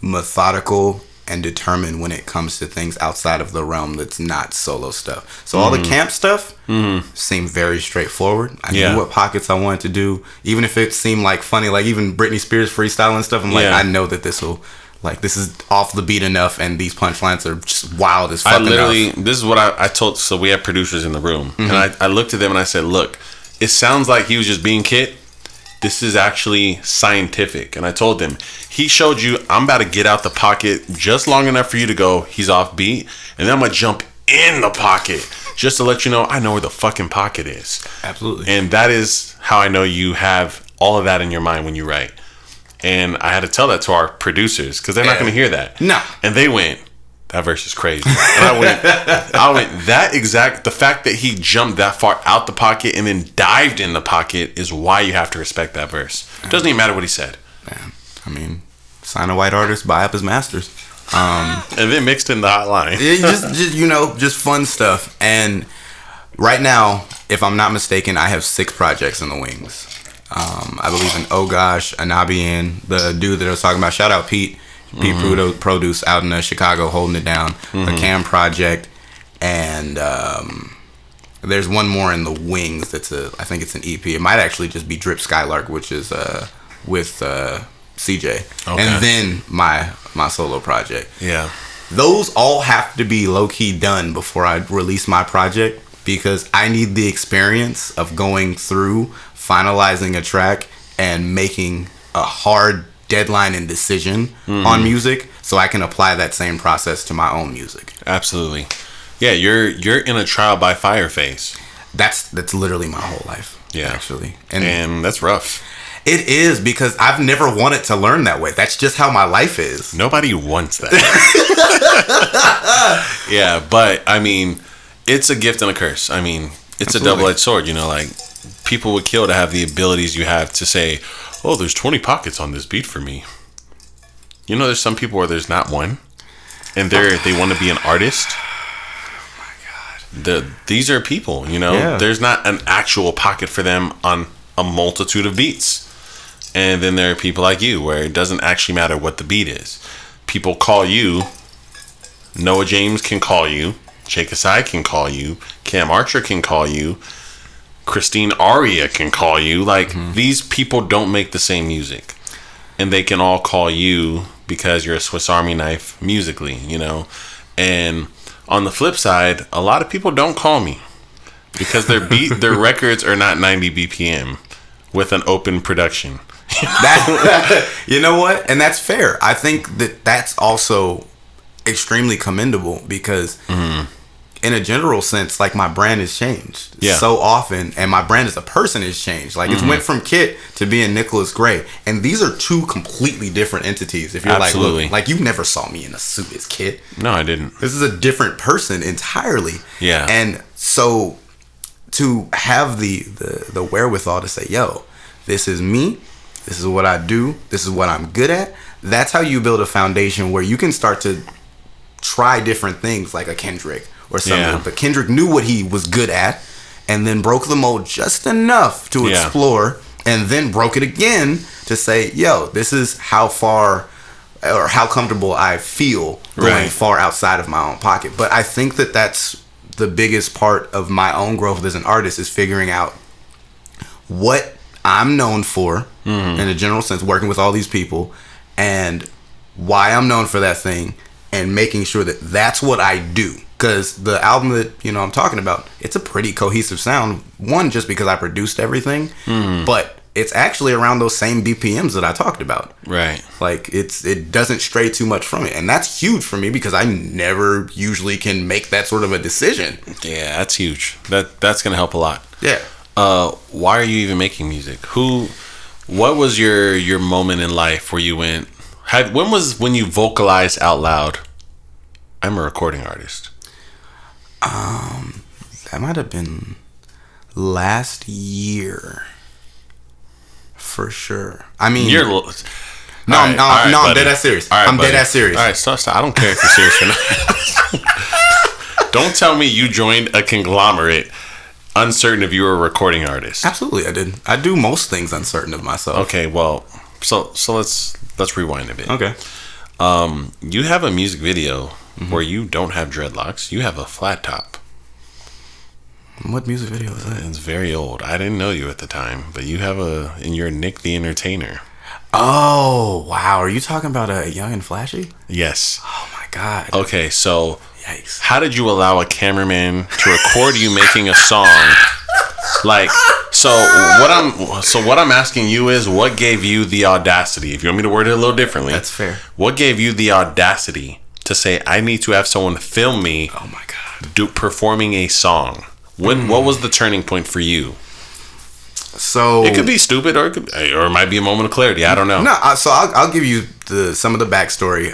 methodical and determined when it comes to things outside of the realm that's not solo stuff. So all the camp stuff seemed very straightforward. I knew what pockets I wanted to do. Even if it seemed like funny, like even Britney Spears freestyle and stuff, I'm like, I know that this is off the beat enough, and these punchlines are just wild as fuck enough. This is what I told, so we have producers in the room, and I looked at them and I said, look, it sounds like he was just being Kit. This is actually scientific. And I told them, he showed you, I'm about to get out the pocket just long enough for you to go, he's off beat, and then I'm going to jump in the pocket just to let you know I know where the fucking pocket is. Absolutely. And that is how I know you have all of that in your mind when you write. And I had to tell that to our producers, because they're not going to hear that. No. And they went, that verse is crazy. And I went, the fact that he jumped that far out the pocket and then dived in the pocket is why you have to respect that verse. It doesn't even matter what he said. Man, I mean, sign a white artist, buy up his masters. And then mixed in the hotline. just fun stuff. And right now, if I'm not mistaken, I have 6 projects in the wings. I believe in Oh Gosh, Anabian, the dude that I was talking about. Shout out Pete. Pete Produce out in Chicago, holding it down. The Cam Project, and There's one more in the wings. I think it's an EP. It might actually just be Drip Skylark, which is with CJ, and then my solo project. Yeah, those all have to be low key done before I release my project, because I need the experience of going through, finalizing a track, and making a hard deadline and decision on music, so I can apply that same process to my own music. Absolutely. Yeah, you're in a trial by fire phase. That's literally my whole life. Yeah, actually, and that's rough. It is, because I've never wanted to learn that way. That's just how my life is. Nobody wants that. Yeah, but I mean, it's a gift and a curse. I mean, it's Absolutely. A double-edged sword. You know, like, people would kill to have the abilities you have to say, "Oh, there's 20 pockets on this beat for me." You know, there's some people where there's not one, and they want to be an artist. Oh my God. These are people. You know, yeah. There's not an actual pocket for them on a multitude of beats. And then there are people like you, where it doesn't actually matter what the beat is. People call you. Noah James can call you. Jake Asai can call you. Cam Archer can call you. Christine Aria can call you. Like, these people don't make the same music. And they can all call you because you're a Swiss Army knife musically, you know. And on the flip side, a lot of people don't call me because their records are not 90 BPM with an open production. You know what? And that's fair. I think that's also extremely commendable, because in a general sense, like, my brand has changed so often, and my brand as a person has changed. Like, it's went from Kit to being Nicklaus Gray, and these are two completely different entities. If you're Absolutely. like you never saw me in a suit as Kit. No, I didn't. This is a different person entirely. Yeah. And so to have the wherewithal to say, yo, this is me, this is what I do, this is what I'm good at, that's how you build a foundation where you can start to try different things, like a Kendrick or something. Yeah. But Kendrick knew what he was good at, and then broke the mold just enough to explore, and then broke it again to say, yo, this is how far or how comfortable I feel going far outside of my own pocket. But I think that's the biggest part of my own growth as an artist, is figuring out what I'm known for in a general sense, working with all these people, and why I'm known for that thing, and making sure that that's what I do. Because the album that, you know, I'm talking about, it's a pretty cohesive sound. One, just because I produced everything, but it's actually around those same BPMs that I talked about. Right. Like, it doesn't stray too much from it. And that's huge for me, because I never usually can make that sort of a decision. Yeah, that's huge. That's going to help a lot. Yeah. Why are you even making music? What was your moment in life where you went, when you vocalized out loud, I'm a recording artist? That might have been last year, for sure. I mean, I'm dead ass serious. Right, I'm dead ass serious. All right, stop. I don't care if you're serious or not. Don't tell me you joined a conglomerate uncertain if you were a recording artist. Absolutely, I did. I do most things uncertain of myself. Okay, well, so let's rewind a bit. Okay. You have a music video where you don't have dreadlocks. You have a flat top. What music video is that? It's very old. I didn't know you at the time, but you have and you're Nick the Entertainer. Oh, wow. Are you talking about a Young and Flashy? Yes. Oh my God. Okay, so yikes. How did you allow a cameraman to record you making a song? Like, what I'm asking you is, what gave you the audacity? If you want me to word it a little differently, that's fair. What gave you the audacity to say, I need to have someone film me? Oh my God. Performing a song. What was the turning point for you? So it could be stupid, or it might be a moment of clarity. I don't know. No, so I'll give you some of the backstory.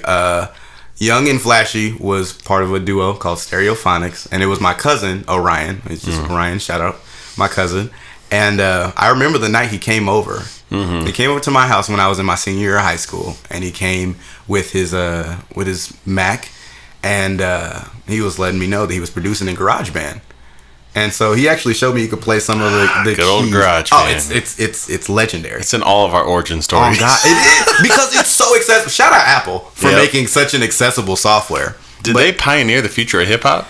Young and Flashy was part of a duo called Stereophonics, and it was my cousin Orion. It's just Orion. Shout out my cousin. And I remember the night he came over. He came over to my house when I was in my senior year of high school, and he came with his Mac, and he was letting me know that he was producing in GarageBand. And so he actually showed me he could play some of the good keys. Old GarageBand. Oh, it's legendary. It's in all of our origin stories. Oh God, it is, because it's so accessible. Shout out Apple for making such an accessible software. Did they pioneer the future of hip hop?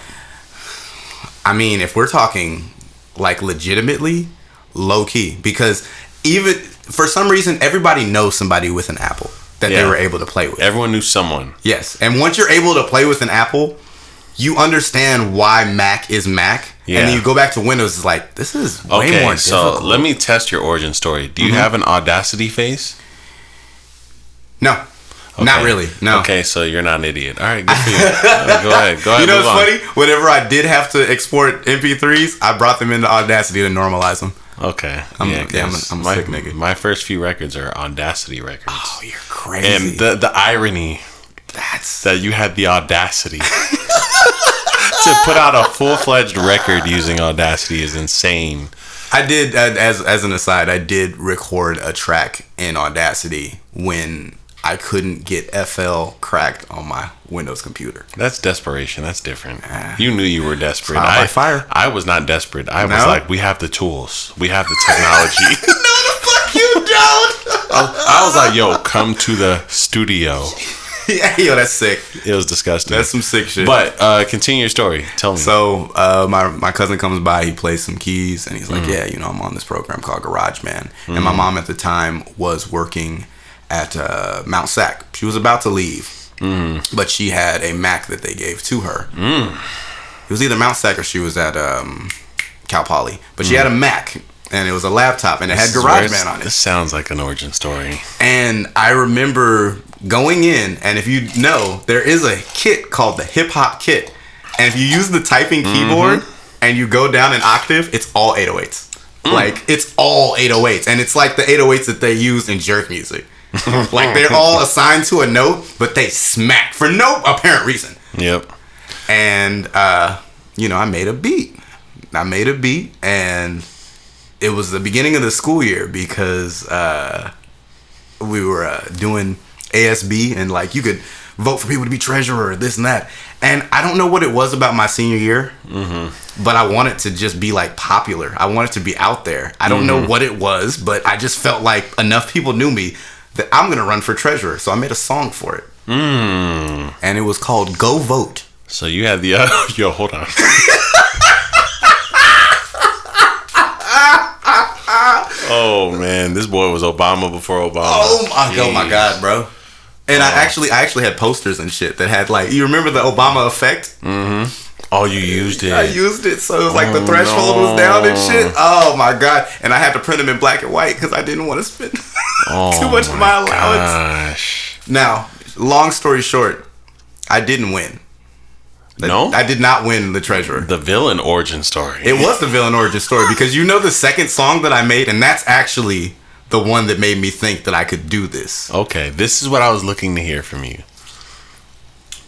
I mean, if we're talking like legitimately low key, because even for some reason everybody knows somebody with an Apple that they were able to play with. Everyone knew someone. Yes, and once you're able to play with an Apple, you understand why Mac is Mac. Yeah. And then you go back to Windows, it's like, this is way more difficult. So let me test your origin story. Do you have an Audacity face? No. Okay. Not really, no. Okay, so you're not an idiot. All right, good for you. Go ahead. You know what's funny? Whenever I did have to export MP3s, I brought them into Audacity to normalize them. Okay. I'm a sick nigga. My first few records are Audacity records. Oh, you're crazy. And the irony that you had the audacity to put out a full-fledged record using Audacity is insane. I did, as an aside, I did record a track in Audacity when I couldn't get FL cracked on my Windows computer. That's desperation. That's different. You knew you were desperate. I was not desperate. I was like, we have the tools. We have the technology. No, the fuck you don't. I was like, yo, come to the studio. Yeah, yo, that's sick. It was disgusting. That's some sick shit. But continue your story. Tell me. So my cousin comes by. He plays some keys, and he's like, yeah, I'm on this program called GarageBand. And my mom at the time was working at Mount Sac. She was about to leave, but she had a Mac that they gave to her. It was either Mount Sac or she was at Cal Poly. But she had a Mac, and it was a laptop, and it had GarageBand on it. This sounds like an origin story. And I remember going in, and if you know, there is a kit called the Hip Hop Kit. And if you use the typing keyboard and you go down an octave, it's all 808s. Like, it's all 808s. And it's like the 808s that they use in jerk music. Like, they're all assigned to a note, but they smack for no apparent reason. Yep. And, I made a beat. And it was the beginning of the school year because we were doing ASB, and, like, you could vote for people to be treasurer, this and that. And I don't know what it was about my senior year, but I wanted to just be, like, popular. I wanted to be out there. I don't know what it was, but I just felt like enough people knew me that I'm going to run for treasurer. So I made a song for it. And it was called Go Vote. So you had the... yo, hold on. Oh, man. This boy was Obama before Obama. Oh, my God, bro. And I actually had posters and shit that had, like... You remember the Obama effect? Oh, you used it. I used it, so it was like the threshold was down and shit. Oh my God. And I had to print them in black and white because I didn't want to spend too much of my allowance. Gosh. Now, long story short, I didn't win. No? I did not win the treasurer. The villain origin story. It was the villain origin story because the second song that I made, and that's actually the one that made me think that I could do this. Okay, this is what I was looking to hear from you.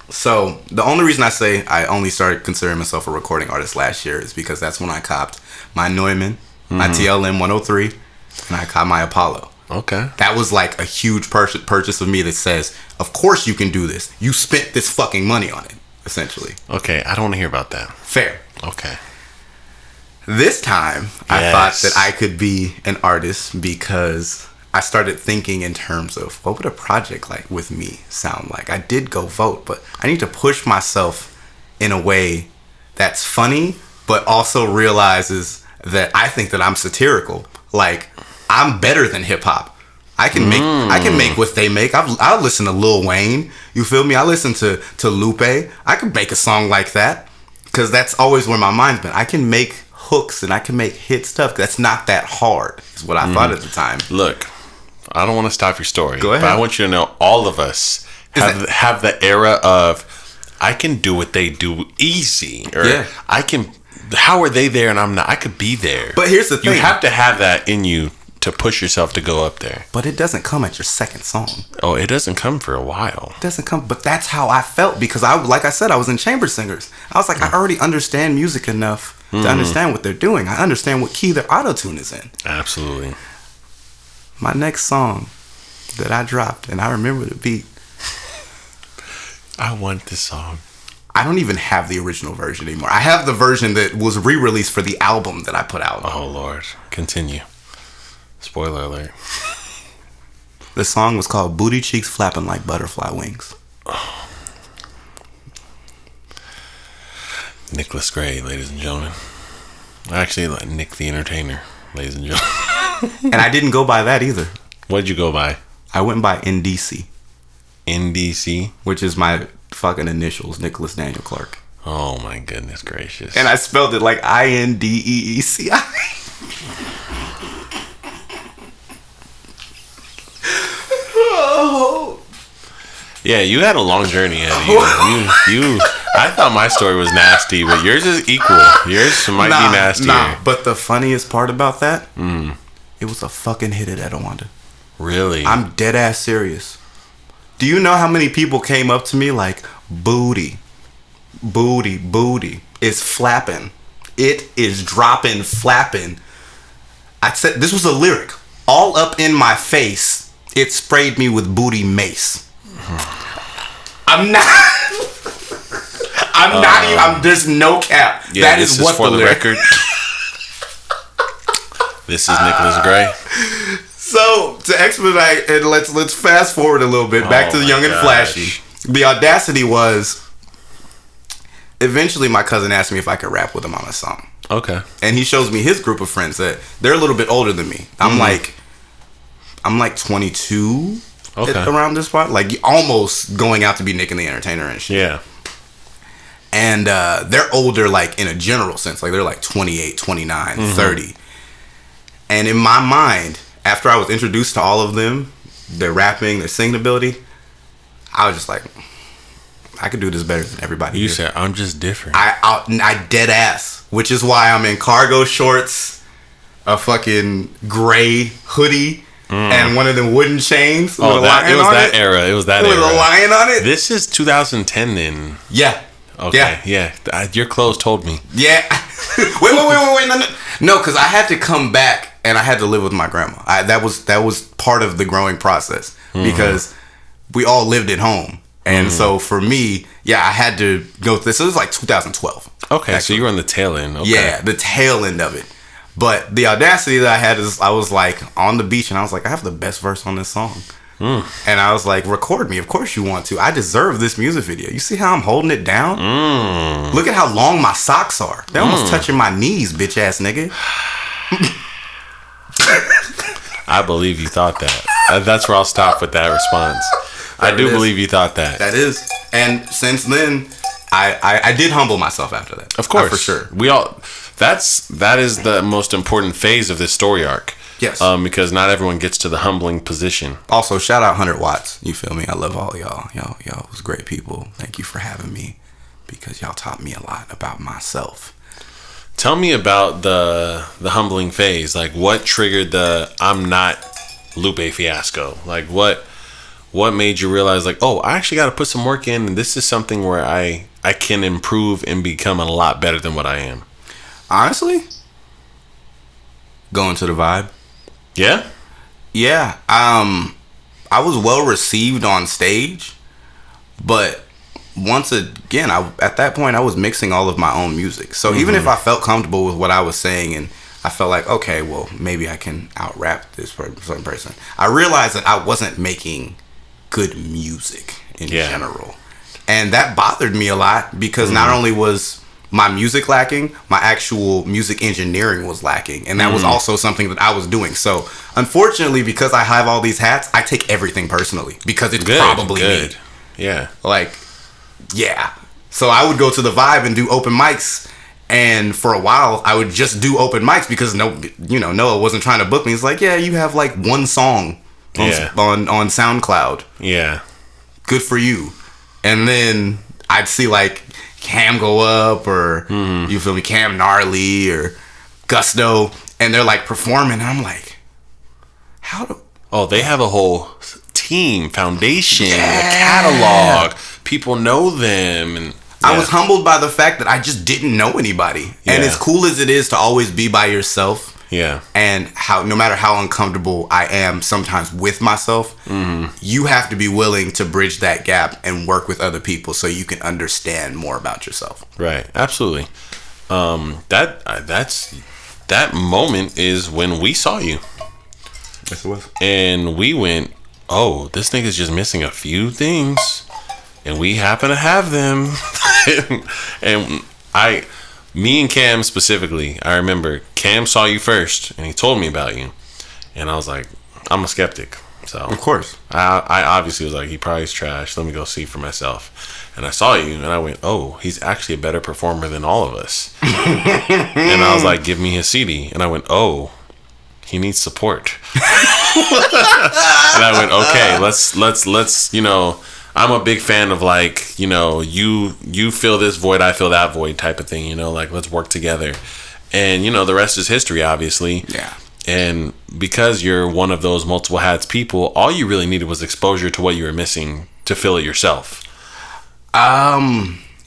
So, the only reason I say I only started considering myself a recording artist last year is because that's when I copped my Neumann, my TLM 103, and I copped my Apollo. Okay. That was like a huge purchase of me that says, of course you can do this. You spent this fucking money on it, essentially. Okay, I don't want to hear about that. Fair. Okay. This time, I thought that I could be an artist because I started thinking in terms of what would a project like with me sound like. I did Go Vote, but I need to push myself in a way that's funny, but also realizes that I think that I'm satirical. Like, I'm better than hip hop. I can make what they make. I'll listen to Lil Wayne. You feel me? I listen to Lupe. I could make a song like that because that's always where my mind's been. I can make hooks and I can make hit stuff. That's not that hard, is what I thought at the time. Look, I don't want to stop your story. Go ahead. But I want you to know all of us have the era of I can do what they do easy. Or I can, how are they there and I'm not? I could be there. But here's the thing. You have to have that in you to push yourself to go up there. But it doesn't come at your second song. Oh, it doesn't come for a while. It doesn't come, but that's how I felt because like I said, I was in chamber singers. I was like, I already understand music enough to understand what they're doing. I understand what key their auto-tune is in. Absolutely. My next song that I dropped, and I remember the beat. I want this song. I don't even have the original version anymore. I have the version that was re-released for the album that I put out. Oh, Lord. Continue. Spoiler alert. The song was called Booty Cheeks Flapping Like Butterfly Wings. Oh. Nicklaus Gray, ladies and gentlemen. Actually, like Nick the Entertainer, ladies and gentlemen. And I didn't go by that either. What'd you go by? I went by NDC. NDC? Which is my fucking initials, Nicholas Daniel Clark. Oh my goodness gracious. And I spelled it like INDEECI. Oh. Yeah, you had a long journey ahead of you. I thought my story was nasty, but yours is equal. Yours might be nastier. Nah, but the funniest part about that, it was a fucking hit at Etowanda. Really? I'm dead ass serious. Do you know how many people came up to me like, booty, booty, booty is flapping. It is dropping, flapping. I said, this was a lyric. All up in my face, it sprayed me with booty mace. I'm not. There's no cap. Yeah, that is what for the record. This is Nicklaus Gray. So to expedite and let's fast forward a little bit back to the Young and Flashy. The audacity was eventually my cousin asked me if I could rap with him on a song. Okay. And he shows me his group of friends that they're a little bit older than me. I'm like 22 around this part, like almost going out to be Nick and the Entertainer and shit. Yeah. And they're older, like in a general sense, like they're like 28, 29, 30. And in my mind, after I was introduced to all of them, their rapping, their singing ability, I was just like, I could do this better than everybody. You said, I'm just different. I dead ass, which is why I'm in cargo shorts, a fucking gray hoodie, and one of them wooden chains. Oh, it was that era. It was that era. With a lion on it. This is 2010 then. Yeah. Okay. Yeah. Your clothes told me. Yeah. Wait. No, because I had to come back and I had to live with my grandma. That was part of the growing process because we all lived at home. And so for me, I had to go through this. It was like 2012. Okay, actually. So you were on the tail end. Okay. Yeah, the tail end of it. But the audacity that I had is I was like on the beach and I was like, I have the best verse on this song. And I was like, record me. Of course you want to. I deserve this music video. You see how I'm holding it down? Look at how long my socks are. They're almost touching my knees, bitch ass nigga. I believe you thought that. That's where I'll stop with that response. I do believe you thought that. That is. And since then, I did humble myself after that. Of course. For sure. That is the most important phase of this story arc. Yes. Because not everyone gets to the humbling position. Also, shout out 100 Watts. You feel me? I love all y'all. Y'all was great people. Thank you for having me because y'all taught me a lot about myself. Tell me about the humbling phase. Like, what triggered the I'm not Lupe fiasco? Like, what made you realize, like, oh, I actually got to put some work in, and this is something where I can improve and become a lot better than what I am? Honestly, going to the Vibe. Yeah? Yeah. I was well received on stage, but once again, at that point, I was mixing all of my own music. So even if I felt comfortable with what I was saying and I felt like, okay, well, maybe I can out-rap this certain person, I realized that I wasn't making good music in general. And that bothered me a lot because not only was my music lacking, my actual music engineering was lacking. And that was also something that I was doing. So unfortunately, because I have all these hats, I take everything personally because it's probably me. Yeah. Like, yeah. So I would go to the Vibe and do open mics. And for a while, I would just do open mics because Noah wasn't trying to book me. He's like, yeah, you have like one song on SoundCloud. Yeah. Good for you. And then I'd see like Cam go up or you feel me, Cam Gnarly or Gusto, and they're like performing, and I'm like, they have a whole team, foundation, a catalog, people know them, and I was humbled by the fact that I just didn't know anybody. And as cool as it is to always be by yourself, and how no matter how uncomfortable I am sometimes with myself, you have to be willing to bridge that gap and work with other people so you can understand more about yourself. Right, absolutely. That moment is when we saw you. Yes, it was. And we went, oh, this nigga's just missing a few things, and we happen to have them. And Me and Cam specifically, I remember Cam saw you first and he told me about you. And I was like, I'm a skeptic. So of course. I obviously was like, he probably is trash. Let me go see for myself. And I saw you and I went, oh, he's actually a better performer than all of us. And I was like, give me his CD. And I went, oh, he needs support. And I went, okay, let's, you know, I'm a big fan of like, you know, you fill this void, I fill that void type of thing, you know, like let's work together. And, you know, the rest is history, obviously. Yeah. And because you're one of those multiple hats people, all you really needed was exposure to what you were missing to fill it yourself.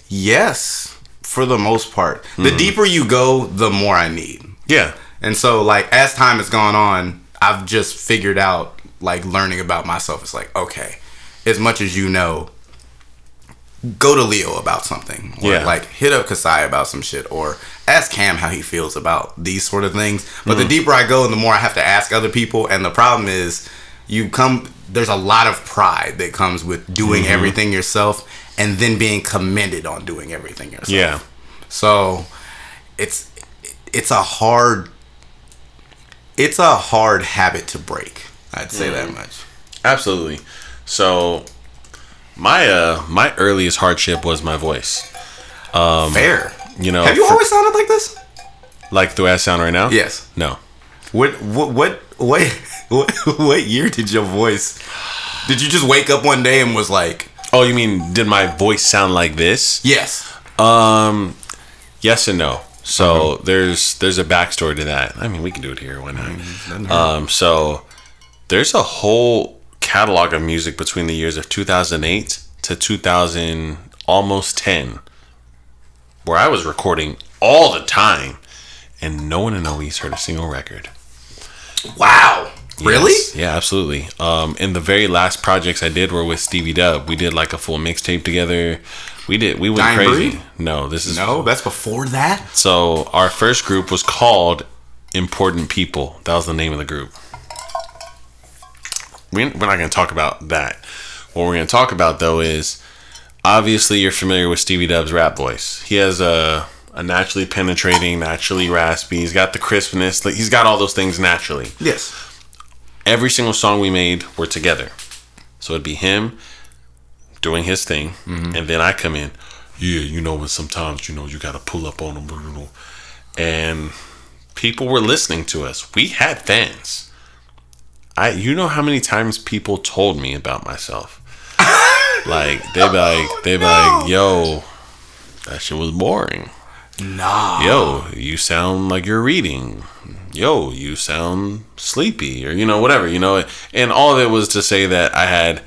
Yes, for the most part. The deeper you go, the more I need. Yeah. And so, like, as time has gone on, I've just figured out, like, learning about myself. It's like, okay, as much as you know, go to Leo about something. Or, like, hit up Kasai about some shit. Or ask Cam how he feels about these sort of things. But the deeper I go, the more I have to ask other people. And the problem is, there's a lot of pride that comes with doing everything yourself and then being commended on doing everything yourself. Yeah. So, it's a hard habit to break. I'd say that much. Absolutely. So my earliest hardship was my voice. Fair. You know, have you always sounded like this? Like the way I sound right now? Yes. No. What year did your voice? Did you just wake up one day and was like? Oh, you mean did my voice sound like this? Yes. Yes and no. So there's a backstory to that. I mean, we can do it here. Why not? So there's a whole catalog of music between the years of 2008 to 2000, almost 10, where I was recording all the time, and no one in Oase heard a single record. Wow. Really? Yes. Yeah, absolutely. And the very last projects I did were with Stevie Dub. We did like a full mixtape together. We went Dying crazy. Breed? No, that's before that. So our first group was called Important People. That was the name of the group. We're not going to talk about that. What we're going to talk about though is, obviously you're familiar with Stevie Dub's rap voice. He has a naturally penetrating, naturally raspy. He's got the crispness. Like, he's got all those things naturally. Yes. Every single song we made were together. So it'd be him doing his thing, and then I come in. Yeah, you know, when sometimes, you know, you got to pull up on them, you know. And people were listening to us. We had fans. You know how many times people told me about myself? Like, they'd be like, yo, that shit was boring. Nah. Yo, you sound like you're reading. Yo, you sound sleepy, or, you know, whatever, you know. And all of it was to say that I had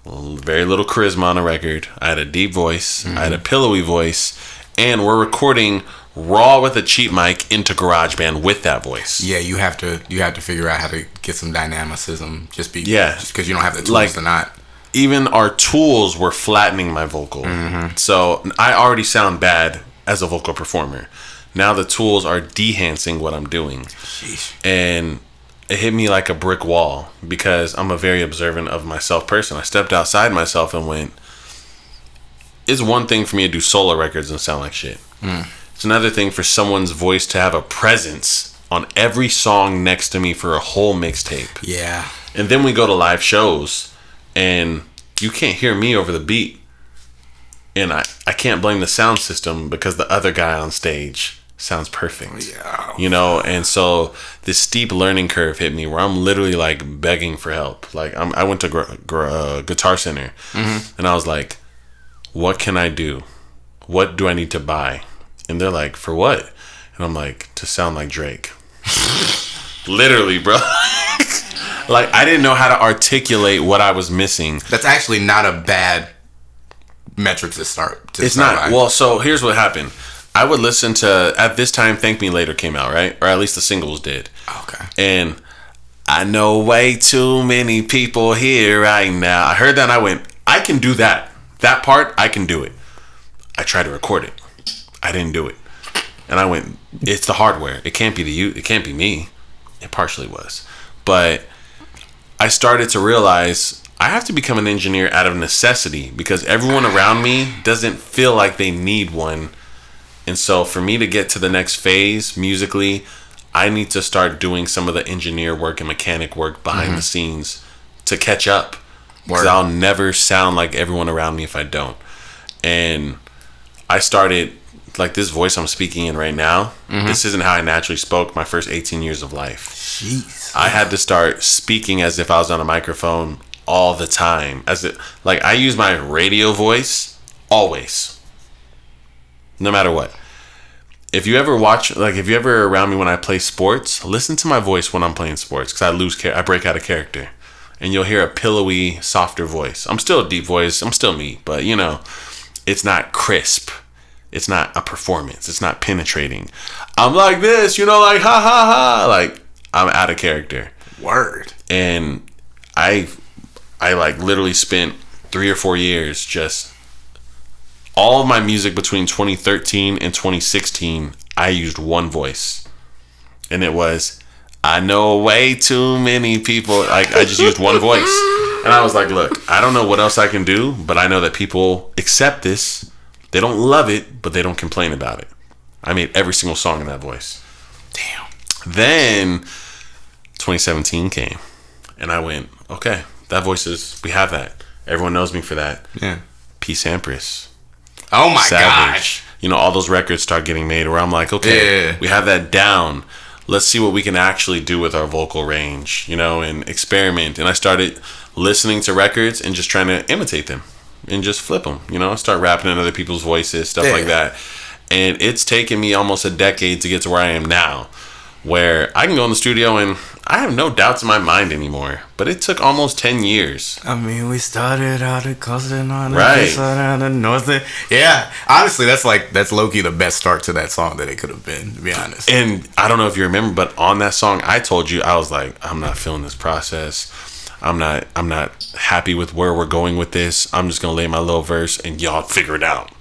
very little charisma on a record. I had a deep voice. I had a pillowy voice, and we're recording raw with a cheap mic into GarageBand with that voice. Yeah, you have to figure out how to get some dynamicism just because you don't have the tools to not. Even our tools were flattening my vocal. So I already sound bad as a vocal performer. Now the tools are dehancing what I'm doing. Sheesh. And it hit me like a brick wall, because I'm a very observant of myself person. I stepped outside myself and went, it's one thing for me to do solo records and sound like shit. It's another thing for someone's voice to have a presence on every song next to me for a whole mixtape. Yeah. And then we go to live shows and you can't hear me over the beat. And I can't blame the sound system, because the other guy on stage sounds perfect. Yeah. You know, and so this steep learning curve hit me where I'm literally like begging for help. Like I went to Guitar Center, and I was like, what can I do? What do I need to buy? And they're like, for what? And I'm like, to sound like Drake. Literally, bro. Like, I didn't know how to articulate what I was missing. That's actually not a bad metric to start. It's not. By. Well, so here's what happened. I would listen to, at this time, Thank Me Later came out, right? Or at least the singles did. Okay. And I know way too many people here right now. I heard that and I went, I can do that. That part, I can do it. I tried to record it. I didn't do it. And I went, it's the hardware. It can't be it can't be me. It partially was. But I started to realize I have to become an engineer out of necessity, because everyone around me doesn't feel like they need one And so for me to get to the next phase musically, I need to start doing some of the engineer work and mechanic work behind the scenes to catch up. Because I'll never sound like everyone around me if I don't. And I started, like this voice I'm speaking in right now, this isn't how I naturally spoke my first 18 years of life. Jeez. I had to start speaking as if I was on a microphone all the time. Like I use my radio voice always. No matter what. If you ever if you ever around me when I play sports, listen to my voice when I'm playing sports, because I break out of character. And you'll hear a pillowy, softer voice. I'm still a deep voice. I'm still me. But, it's not crisp. It's not a performance. It's not penetrating. I'm like this, like ha ha ha. Like, I'm out of character. Word. And I like literally spent 3 or 4 years just all of my music between 2013 and 2016, I used one voice. And it was, I know way too many people. Like, I just used one voice. And I was like, look, I don't know what else I can do, but I know that people accept this. They don't love it, but they don't complain about it. I made every single song in that voice. Damn. Then 2017 came. And I went, okay, that voice we have that. Everyone knows me for that. Yeah. P. Sampras. Oh my Savage. gosh. All those records start getting made where I'm like, okay, we have that down. Let's see what we can actually do with our vocal range, and experiment. And I started listening to records and just trying to imitate them and just flip them, start rapping in other people's voices, stuff like that. And it's taken me almost a decade to get to where I am now, where I can go in the studio and I have no doubts in my mind anymore. But it took almost 10 years. I mean, we started out at coasting on the right. side of the north. Yeah, honestly, that's low-key the best start to that song that it could have been, to be honest. And I don't know if you remember, but on that song, I told you, I was like, I'm not feeling this process. I'm not happy with where we're going with this. I'm just gonna lay my little verse and y'all figure it out.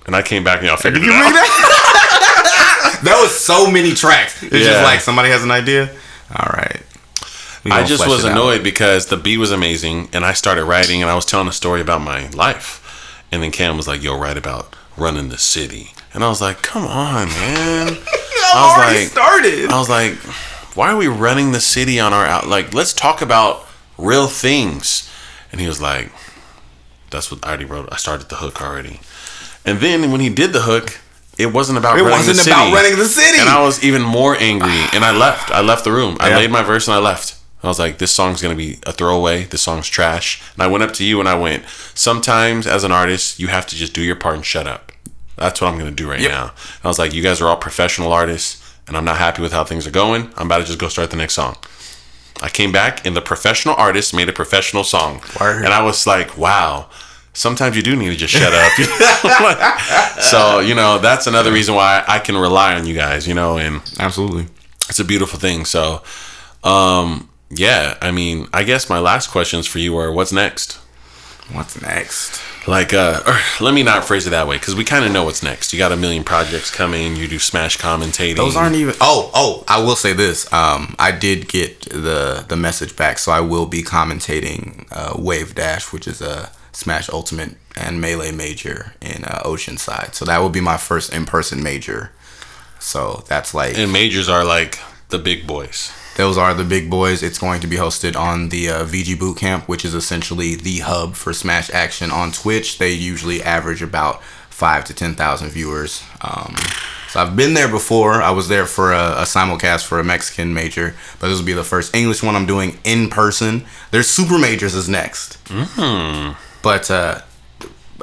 And I came back and y'all figured it out. That was so many tracks. It's just like somebody has an idea. All right. I just was annoyed because the beat was amazing and I started writing and I was telling a story about my life. And then Cam was like, yo, write about running the city. And I was like, come on, man. I was like, why are we running the city on our out? Like, let's talk about real things. And he was like, that's what I already wrote. I started the hook already. And then when he did the hook, it wasn't about running the city. And I was even more angry. And I left. I left the room. I laid my verse and I left. I was like, this song's going to be a throwaway. This song's trash. And I went up to you and I went, sometimes as an artist, you have to just do your part and shut up. That's what I'm going to do right now. And I was like, you guys are all professional artists and I'm not happy with how things are going. I'm about to just go start the next song. I came back and the professional artist made a professional song. Word. And I was like, wow. Sometimes you do need to just shut up. So, that's another reason why I can rely on you guys, and absolutely. It's a beautiful thing. So, I mean, I guess my last questions for you are, what's next? What's next? Like, let me not phrase it that way, because we kind of know what's next. You got a million projects coming. You do Smash commentating. Those aren't even... Oh, I will say this. I did get the message back, so I will be commentating Wave Dash, which is a Smash Ultimate and Melee major in Oceanside. So that will be my first in-person major. So that's like... And majors are like the big boys. Those are the big boys. It's going to be hosted on the VG Bootcamp, which is essentially the hub for Smash action on Twitch. They usually average about 5,000 to 10,000 viewers. So I've been there before. I was there for a simulcast for a Mexican major, but this will be the first English one I'm doing in person. There's Super Majors is next. Mm-hmm. But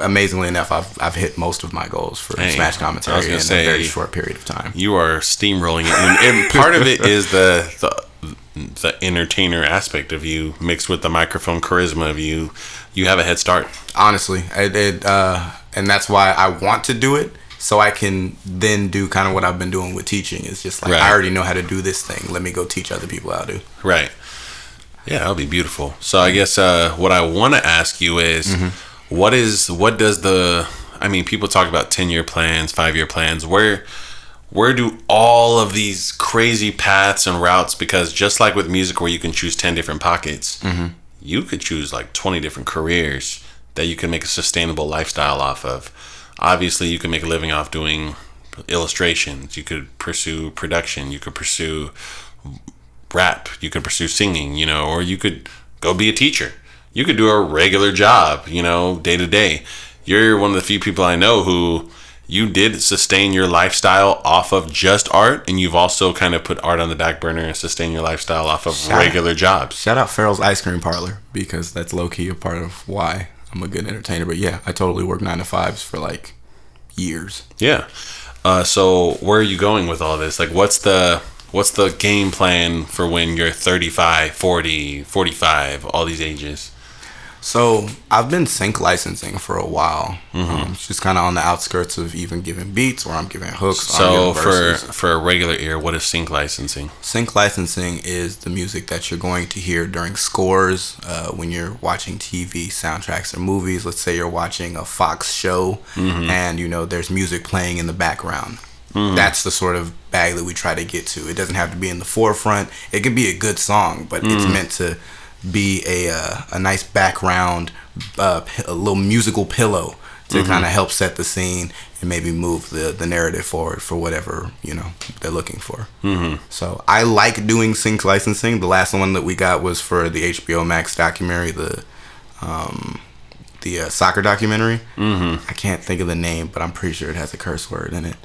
amazingly enough, I've hit most of my goals for Smash commentary in a very short period of time. You are steamrolling it, and part of it is the entertainer aspect of you mixed with the microphone charisma of you. You have a head start. Honestly, and that's why I want to do it, so I can then do kind of what I've been doing with teaching. It's just like, I already know how to do this thing. Let me go teach other people how to. Right. Yeah, that'll be beautiful. So I guess what I want to ask you is, what does people talk about 10-year plans, 5-year plans. Where do all of these crazy paths and routes, because just like with music where you can choose 10 different pockets, you could choose like 20 different careers that you can make a sustainable lifestyle off of. Obviously, you can make a living off doing illustrations, you could pursue production, you could pursue rap, you could pursue singing, you know, or you could go be a teacher. You could do a regular job, you know, day to day. You're one of the few people I know who you did sustain your lifestyle off of just art, and you've also kind of put art on the back burner and sustain your lifestyle off of regular jobs. Shout out Farrell's Ice Cream Parlor, because that's low-key a part of why I'm a good entertainer. But yeah, I totally worked 9 to 5s for like years. Yeah. So where are you going with all this? Like, what's the game plan for when you're 35, 40, 45, all these ages? So I've been sync licensing for a while. It's just kind of on the outskirts of even giving beats, or I'm giving hooks. So for a regular ear, what is sync licensing? Sync licensing is the music that you're going to hear during scores, when you're watching TV, soundtracks, or movies. Let's say you're watching a Fox show, and you know there's music playing in the background. That's the sort of bag that we try to get to. It doesn't have to be in the forefront. It could be a good song, but it's meant to be a nice background, a little musical pillow to kind of help set the scene and maybe move the narrative forward for whatever, you know, they're looking for. So I like doing sync licensing. The last one that we got was for the HBO Max documentary, the soccer documentary. I can't think of the name, but I'm pretty sure it has a curse word in it.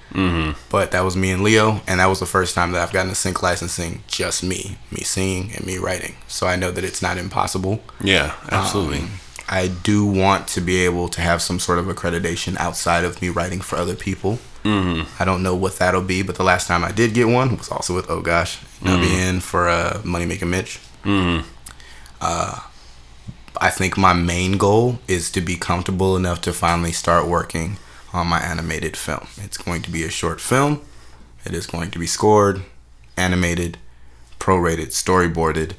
But that was me and Leo, and that was the first time that I've gotten a sync licensing, just me singing and me writing. So I know that it's not impossible. Yeah, absolutely. I do want to be able to have some sort of accreditation outside of me writing for other people. I don't know what that'll be, but the last time I did get one was also with I'll be in for Money Maker Mitch. I think my main goal is to be comfortable enough to finally start working on my animated film. It's going to be a short film. It is going to be scored, animated, prorated, storyboarded,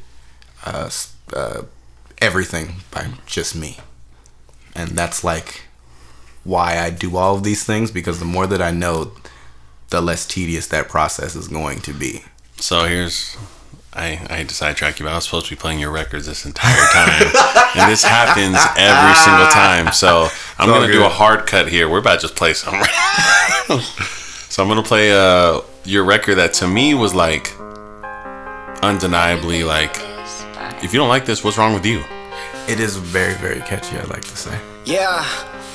everything by just me. And that's like why I do all of these things, because the more that I know, the less tedious that process is going to be. So here's... I hate to sidetrack you, but I was supposed to be playing your records this entire time. And this happens every single time. So I'm going to do a hard cut here. We're about to just play some. So I'm going to play your record that to me was like undeniably like, if you don't like this, what's wrong with you? It is very, very catchy, I'd like to say. Yeah,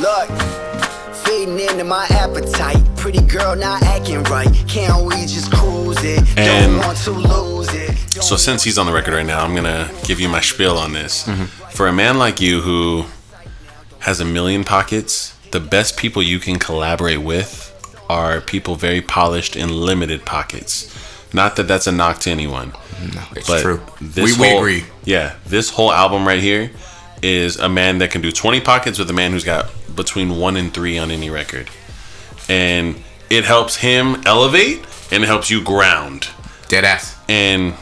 look, feeding into my appetite. Pretty girl not acting right. Can't we just cruise it? Don't want to lose it. So since he's on the record right now, I'm gonna give you my spiel on this. For a man like you who has a million pockets, the best people you can collaborate with are people very polished and limited pockets. Not that that's a knock to anyone. No, it's but true. We agree. Yeah, this whole album right here is a man that can do 20 pockets with a man who's got between 1 and 3 on any record. And it helps him elevate and it helps you ground. Dead ass. And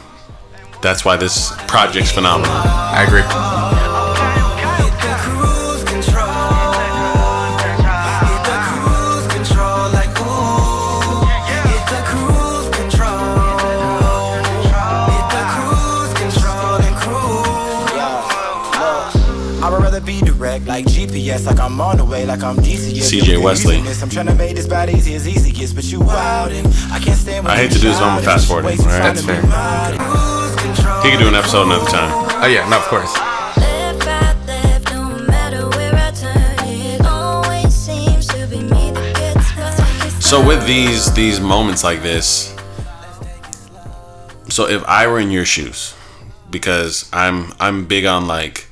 that's why this project's phenomenal. I agree. Like GPS, like I'm on the way, like I'm DCS. CJ Wesley. I'm trying to make this bad easy as easy gets, but you wild and I can't stand. I hate to do this, but I'm gonna fast forward it. Right? That's fair. He can do an episode another time. Oh yeah, no, of course. So with these moments like this, so if I were in your shoes, because I'm big on like,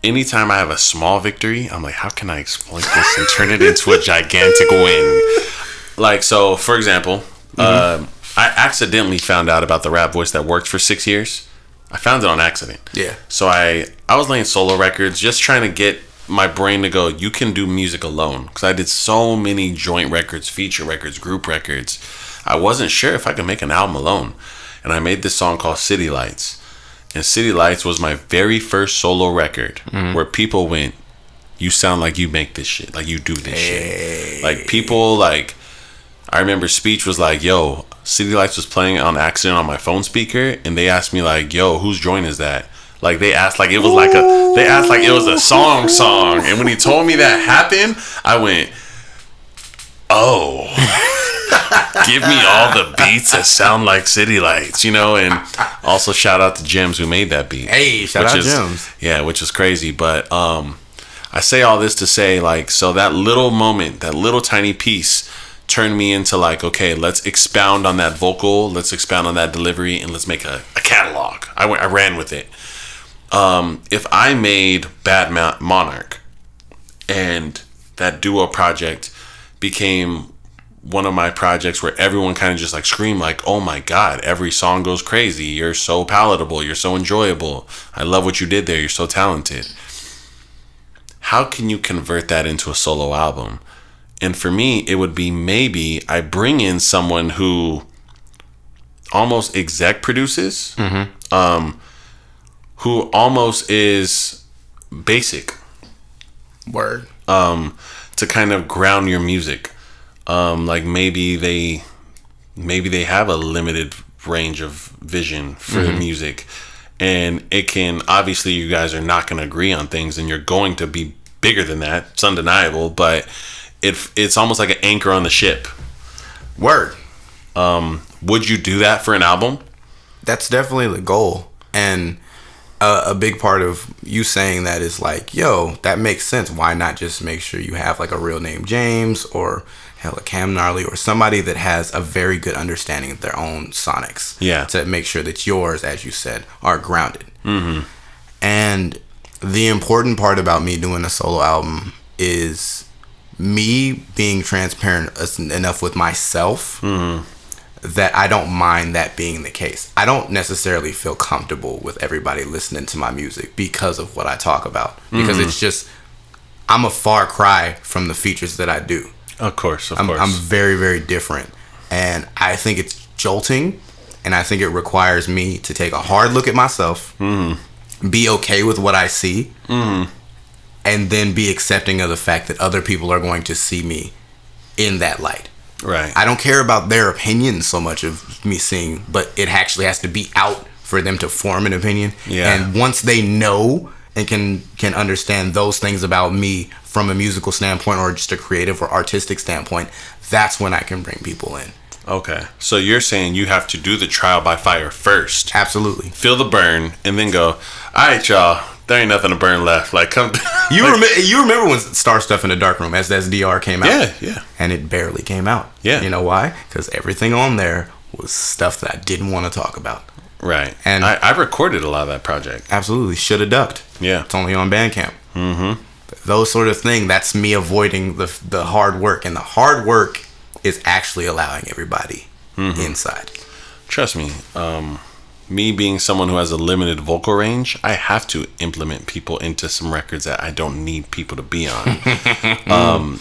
anytime I have a small victory, I'm like, how can I exploit this and turn it into a gigantic win? Like, so for example, I accidentally found out about the rap voice that worked for 6 years. I found it on accident. Yeah. So I was laying solo records, just trying to get my brain to go, you can do music alone. Because I did so many joint records, feature records, group records. I wasn't sure if I could make an album alone. And I made this song called City Lights. And City Lights was my very first solo record where people went, you sound like you make this shit. Like you do this shit. Like people like, I remember Speech was like, yo, City Lights was playing on accident on my phone speaker. And they asked me like, yo, whose joint is that? Like they asked like it was like it was a song. And when he told me that happened, I went, oh. Give me all the beats that sound like city lights, you know. And also shout out to Gems who made that beat. Hey, shout out Gems. Yeah, which is crazy. But I say all this to say, like, so that little moment, that little tiny piece turned me into like, okay, let's expound on that vocal, let's expound on that delivery, and let's make a catalog. I ran with it. If I made Bad Monarch and that duo project became one of my projects where everyone kind of just like screamed like, oh my God, every song goes crazy. You're so palatable. You're so enjoyable. I love what you did there. You're so talented. How can you convert that into a solo album? And for me, it would be maybe I bring in someone who almost exec produces, who almost is basic. Word. To kind of ground your music. Like maybe they have a limited range of vision for the music, and it can, obviously you guys are not going to agree on things, and you're going to be bigger than that. It's undeniable, but it's almost like an anchor on the ship. Word. Would you do that for an album? That's definitely the goal. And a big part of you saying that is like, yo, that makes sense. Why not just make sure you have like a real name James, or hell, a Cam Gnarly, or somebody that has a very good understanding of their own sonics. Yeah. To make sure that yours, as you said, are grounded. And the important part about me doing a solo album is me being transparent enough with myself that I don't mind that being the case. I don't necessarily feel comfortable with everybody listening to my music because of what I talk about. Because it's just, I'm a far cry from the features that I do. Of course. I'm very, very different. And I think it's jolting. And I think it requires me to take a hard look at myself, be okay with what I see, and then be accepting of the fact that other people are going to see me in that light. Right. I don't care about their opinion so much of me seeing, but it actually has to be out for them to form an opinion. Yeah. And once they know and can understand those things about me from a musical standpoint or just a creative or artistic standpoint, that's when I can bring people in. Okay. So you're saying you have to do the trial by fire first. Absolutely. Feel the burn and then go, all right, y'all, there ain't nothing to burn left. Like, come. You remember when Star Stuff in the Dark Room, SSDR came out? Yeah. And it barely came out. Yeah. You know why? Because everything on there was stuff that I didn't want to talk about. Right. And I recorded a lot of that project. Absolutely. Should have ducked. Yeah. It's only on Bandcamp. Those sort of thing, that's me avoiding the hard work. And the hard work is actually allowing everybody inside. Trust me. Me being someone who has a limited vocal range, I have to implement people into some records that I don't need people to be on.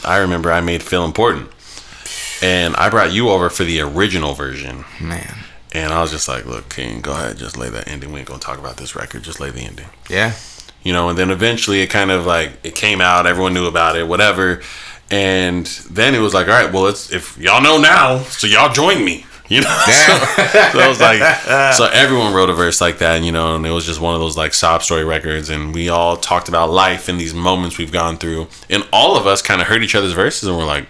I remember I made Feel Important, and I brought you over for the original version. Man. And I was just like, look, King, go ahead, just lay that ending. We ain't gonna talk about this record, just lay the ending. Yeah. You know, and then eventually it kind of like, it came out, everyone knew about it, whatever. And then it was like, all right, well, if y'all know now, so y'all join me. You know, so I was like, so everyone wrote a verse like that, you know, and it was just one of those like sob story records, and we all talked about life and these moments we've gone through, and all of us kind of heard each other's verses and we're like,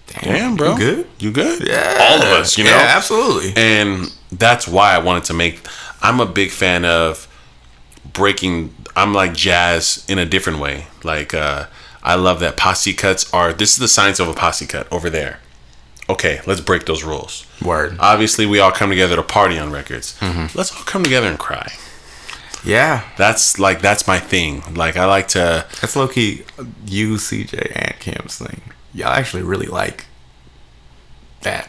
damn, bro, you good? Yeah, all of us, you know, yeah, absolutely. And that's why I wanted to make. I'm a big fan of breaking. I'm like jazz in a different way. Like I love that posse cuts are. This is the science of a posse cut over there. Okay, let's break those rules. Word. Obviously, we all come together to party on records. Let's all come together and cry. Yeah. That's my thing. Like, I like to... That's low-key you, CJ, and Cam's thing. Y'all actually really like that.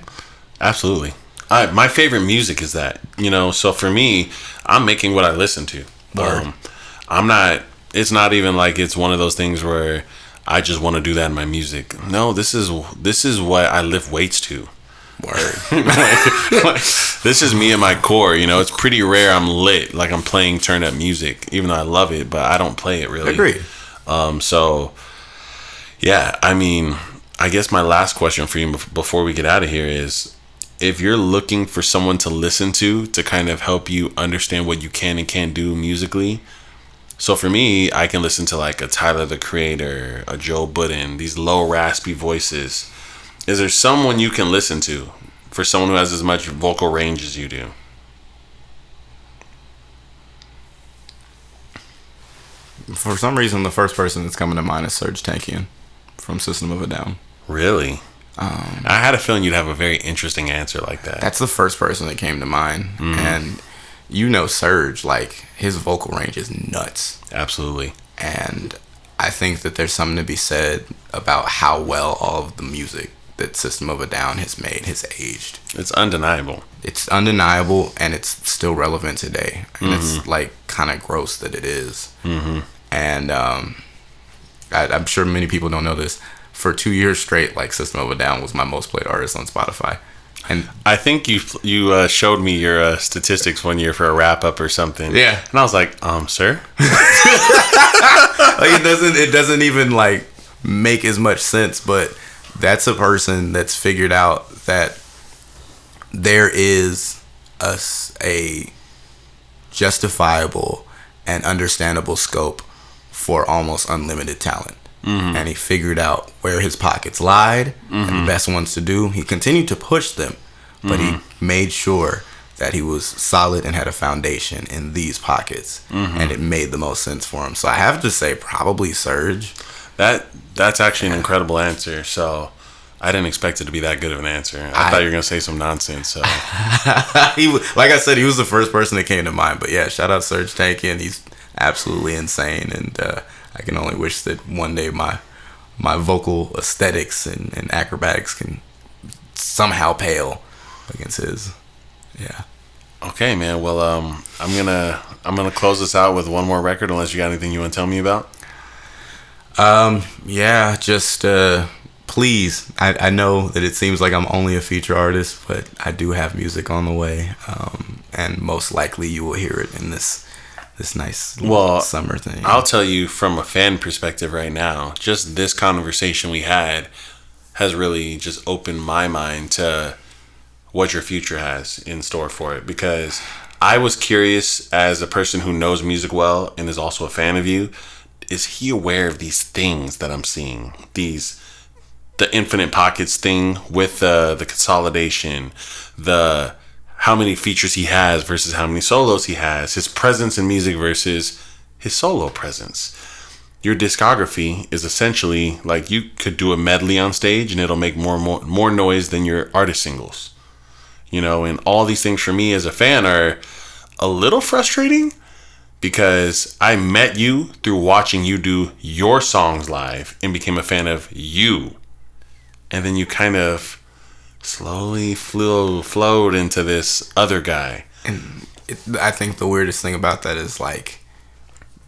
Absolutely. My favorite music is that. You know, so for me, I'm making what I listen to. I'm not... It's not even like it's one of those things where... I just want to do that in my music. No, this is what I lift weights to. Word. This is me at my core. You know, it's pretty rare I'm lit, like I'm playing turn up music, even though I love it, but I don't play it really. Agreed. So, yeah, I mean, I guess my last question for you before we get out of here is, if you're looking for someone to listen to kind of help you understand what you can and can't do musically. So for me, I can listen to like a Tyler the Creator, a Joe Budden, these low raspy voices. Is there someone you can listen to for someone who has as much vocal range as you do? For some reason, the first person that's coming to mind is Serj Tankian from System of a Down. Really? I had a feeling you'd have a very interesting answer like that. That's the first person that came to mind. And you know Serj, like, his vocal range is nuts. Absolutely. And I think that there's something to be said about how well all of the music that System of a Down has made has aged. It's undeniable. It's undeniable, and it's still relevant today. And it's, like, kind of gross that it is. And I'm sure many people don't know this. For 2 years straight, like, System of a Down was my most played artist on Spotify. And I think you showed me your statistics one year for a wrap up or something. Yeah, and I was like, sir, like it doesn't even like make as much sense. But that's a person that's figured out that there is a justifiable and understandable scope for almost unlimited talent. And he figured out where his pockets lied and the best ones to do. He continued to push them, but he made sure that he was solid and had a foundation in these pockets, and it made the most sense for him. So I have to say probably Serj. That's actually an incredible answer. So I didn't expect it to be that good of an answer. I thought you were going to say some nonsense. So like I said, he was the first person that came to mind. But yeah, shout out Serj Tankian. He's absolutely insane, and I can only wish that one day my vocal aesthetics and acrobatics can somehow pale against his. Yeah. Okay, man. Well, I'm gonna close this out with one more record, unless you got anything you want to tell me about. Yeah. Just please. I know that it seems like I'm only a feature artist, but I do have music on the way, and most likely you will hear it in this nice summer thing. I'll tell you from a fan perspective right now, just this conversation we had has really just opened my mind to what your future has in store for it, because I was curious, as a person who knows music well and is also a fan of you, is he aware of these things that I'm seeing? The infinite pockets thing with the consolidation, the how many features he has versus how many solos he has, his presence in music versus his solo presence. Your discography is essentially like you could do a medley on stage and it'll make more noise than your artist singles. You know, and all these things for me as a fan are a little frustrating, because I met you through watching you do your songs live and became a fan of you. And then you kind of slowly flowed into this other guy. And I think the weirdest thing about that is, like,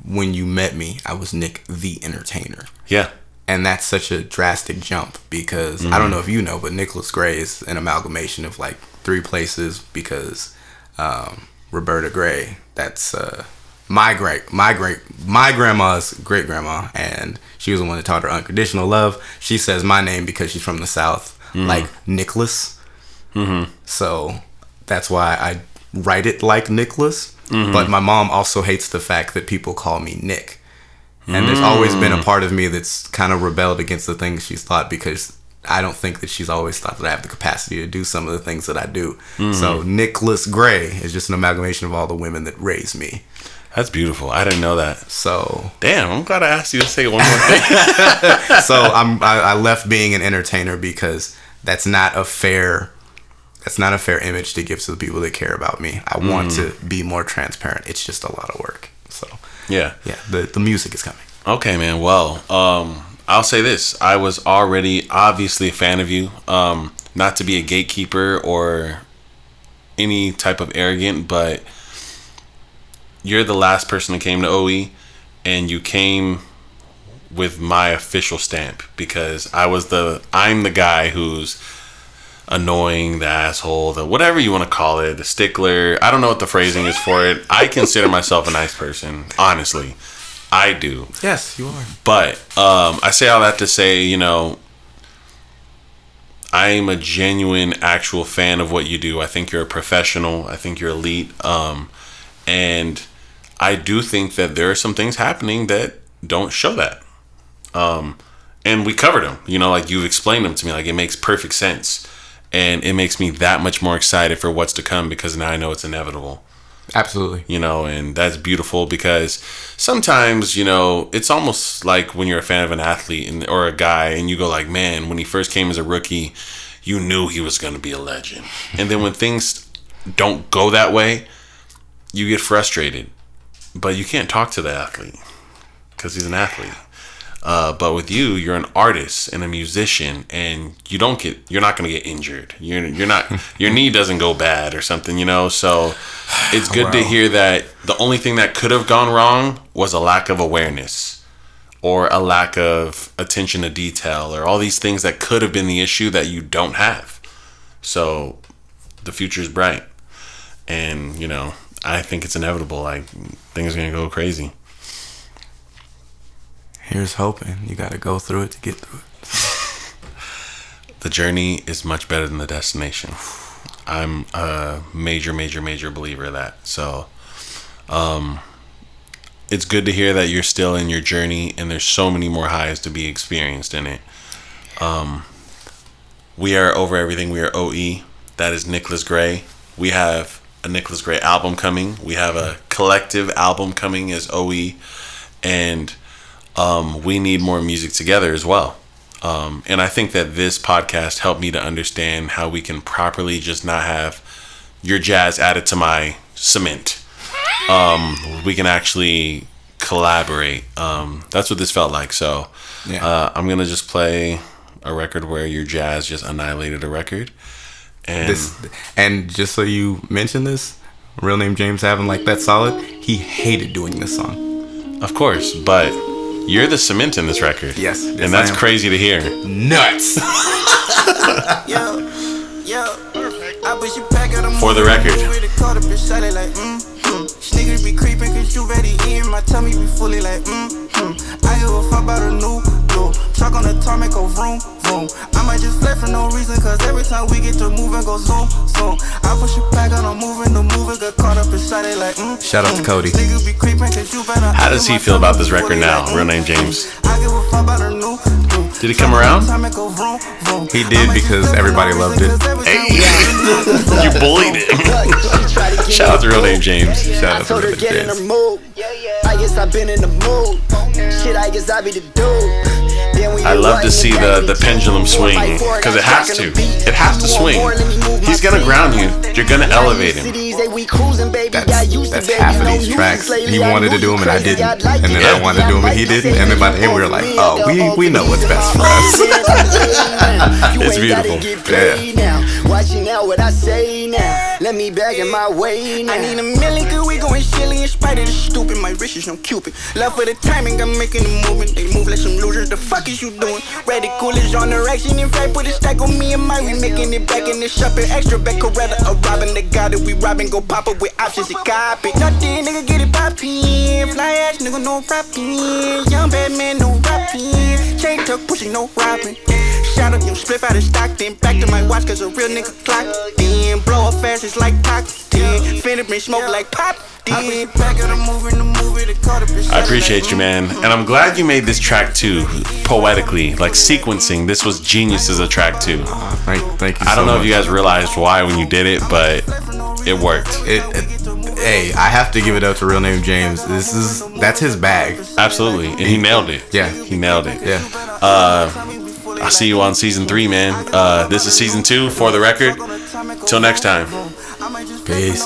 when you met me, I was Nick the Entertainer. Yeah. And that's such a drastic jump, because I don't know if you know, but Nicklaus Gray is an amalgamation of like 3 places, because Roberta Gray, that's my grandma's great grandma, and she was the one that taught her unconditional love. She says my name because she's from the South. Like Nicklaus. So that's why I write it like Nicklaus. But my mom also hates the fact that people call me Nick. And there's always been a part of me that's kind of rebelled against the things she's thought, because I don't think that she's always thought that I have the capacity to do some of the things that I do. So Nicklaus Gray is just an amalgamation of all the women that raised me. That's beautiful. I didn't know that. So damn, I'm glad I asked you to say one more thing. So I left being an entertainer because that's not a fair image to give to the people that care about me. I want to be more transparent. It's just a lot of work. So yeah, the music is coming. Okay, man. Well, I'll say this: I was already obviously a fan of you. Not to be a gatekeeper or any type of arrogant, but you're the last person that came to OE, and you came with my official stamp, because I'm the guy who's annoying, the asshole, the whatever you want to call it, the stickler. I don't know what the phrasing is for it. I consider myself a nice person, honestly. I do. Yes, you are. But I say all that to say, you know, I'm a genuine, actual fan of what you do. I think you're a professional. I think you're elite. And I do think that there are some things happening that don't show that. and we covered them. You know, like you explained them to me. Like it makes perfect sense, and it makes me that much more excited for what's to come because now I know it's inevitable. Absolutely. You know, and that's beautiful because sometimes, you know, it's almost like when you're a fan of an athlete or a guy and you go like, man, when he first came as a rookie, you knew he was going to be a legend. And then when things don't go that way, you get frustrated. But you can't talk to the athlete because he's an athlete. But with you, you're an artist and a musician, and you're not going to get injured. You're not, your knee doesn't go bad or something, you know. So it's good to hear that the only thing that could have gone wrong was a lack of awareness or a lack of attention to detail or all these things that could have been the issue that you don't have. So the future is bright, and you know, I think it's inevitable. Like things are going to go crazy. Here's hoping. You got to go through it to get through it. The journey is much better than the destination. I'm a major believer of that. So, it's good to hear that you're still in your journey and there's so many more highs to be experienced in it. We are Over Everything. We are OE. That is Nicklaus Gray. We have a Nicklaus Gray album coming. We have a collective album coming as OE. And we need more music together as well. And I think that this podcast helped me to understand how we can properly just not have your jazz added to my cement. We can actually collaborate. That's what this felt like. So I'm going to just play a record where your jazz just annihilated a record. And just so you mentioned this, Real Name James having like that solid, he hated doing this song. Of course, but you're the cement in this record. Yes, and that's crazy to hear. Nuts. For the record. Niggas be creeping cause you ready in my tummy be fully like I give a fuck about a new blue truck on the tarmac go vroom vroom. I might just flip for no reason cause every time we get to moving go zoom zoom. I push it back and I'm moving the movie got caught up inside it like Shout out to Cody. Niggas be creeping cause you better. How does he feel about this record now? Real Name James. I give a fuck about a new did he come around? He did because everybody loved it. Hey, you bullied him. Shout out to Real Name James. Shout out to Real Name James. I guess I've been in the mood. Shit, I guess I be the dude. I love to see the pendulum swing because it has to. It has to swing. He's gonna ground you. You're gonna elevate him. That's half of these tracks. He wanted to do them and I didn't, and then I wanted to do them and he didn't, and then by the end we were like, oh, we know what's best for us. It's beautiful. Yeah. Watching out what I say now. Let me back in my way now. I need $1 million cause we going shilly in spite of the stupid. My wrist is on Cupid. Love for the timing, I'm making the movement. They move like some losers. The fuck is you doing? Radical is on direction. In fact, put a stack on me and mine. We making it back in the shop and extra back. Coretta a robbing the guy that we robbing. Go pop up with options and copy. Nothing, nigga, get it poppin'. Fly ass, nigga, no rapping. Young bad man, no rapping. Chain tuck pushing, no robbing. Shout out, you split out of stock, then back to my watch, cause a real nigga clock. Then blow up fast, it's like pop. Then finna bring smoke like pop. Then back of the movie, I appreciate you, man. And I'm glad you made this track too, poetically, like sequencing. This was genius as a track too. Thank you. I don't know if you guys realized why when you did it, but it worked. Hey, I have to give it up to Real Name James. That's his bag. Absolutely, and he nailed it. Yeah, he nailed it. Yeah. I'll see you on season 3, man. This is season 2 for the record. Till next time. Peace.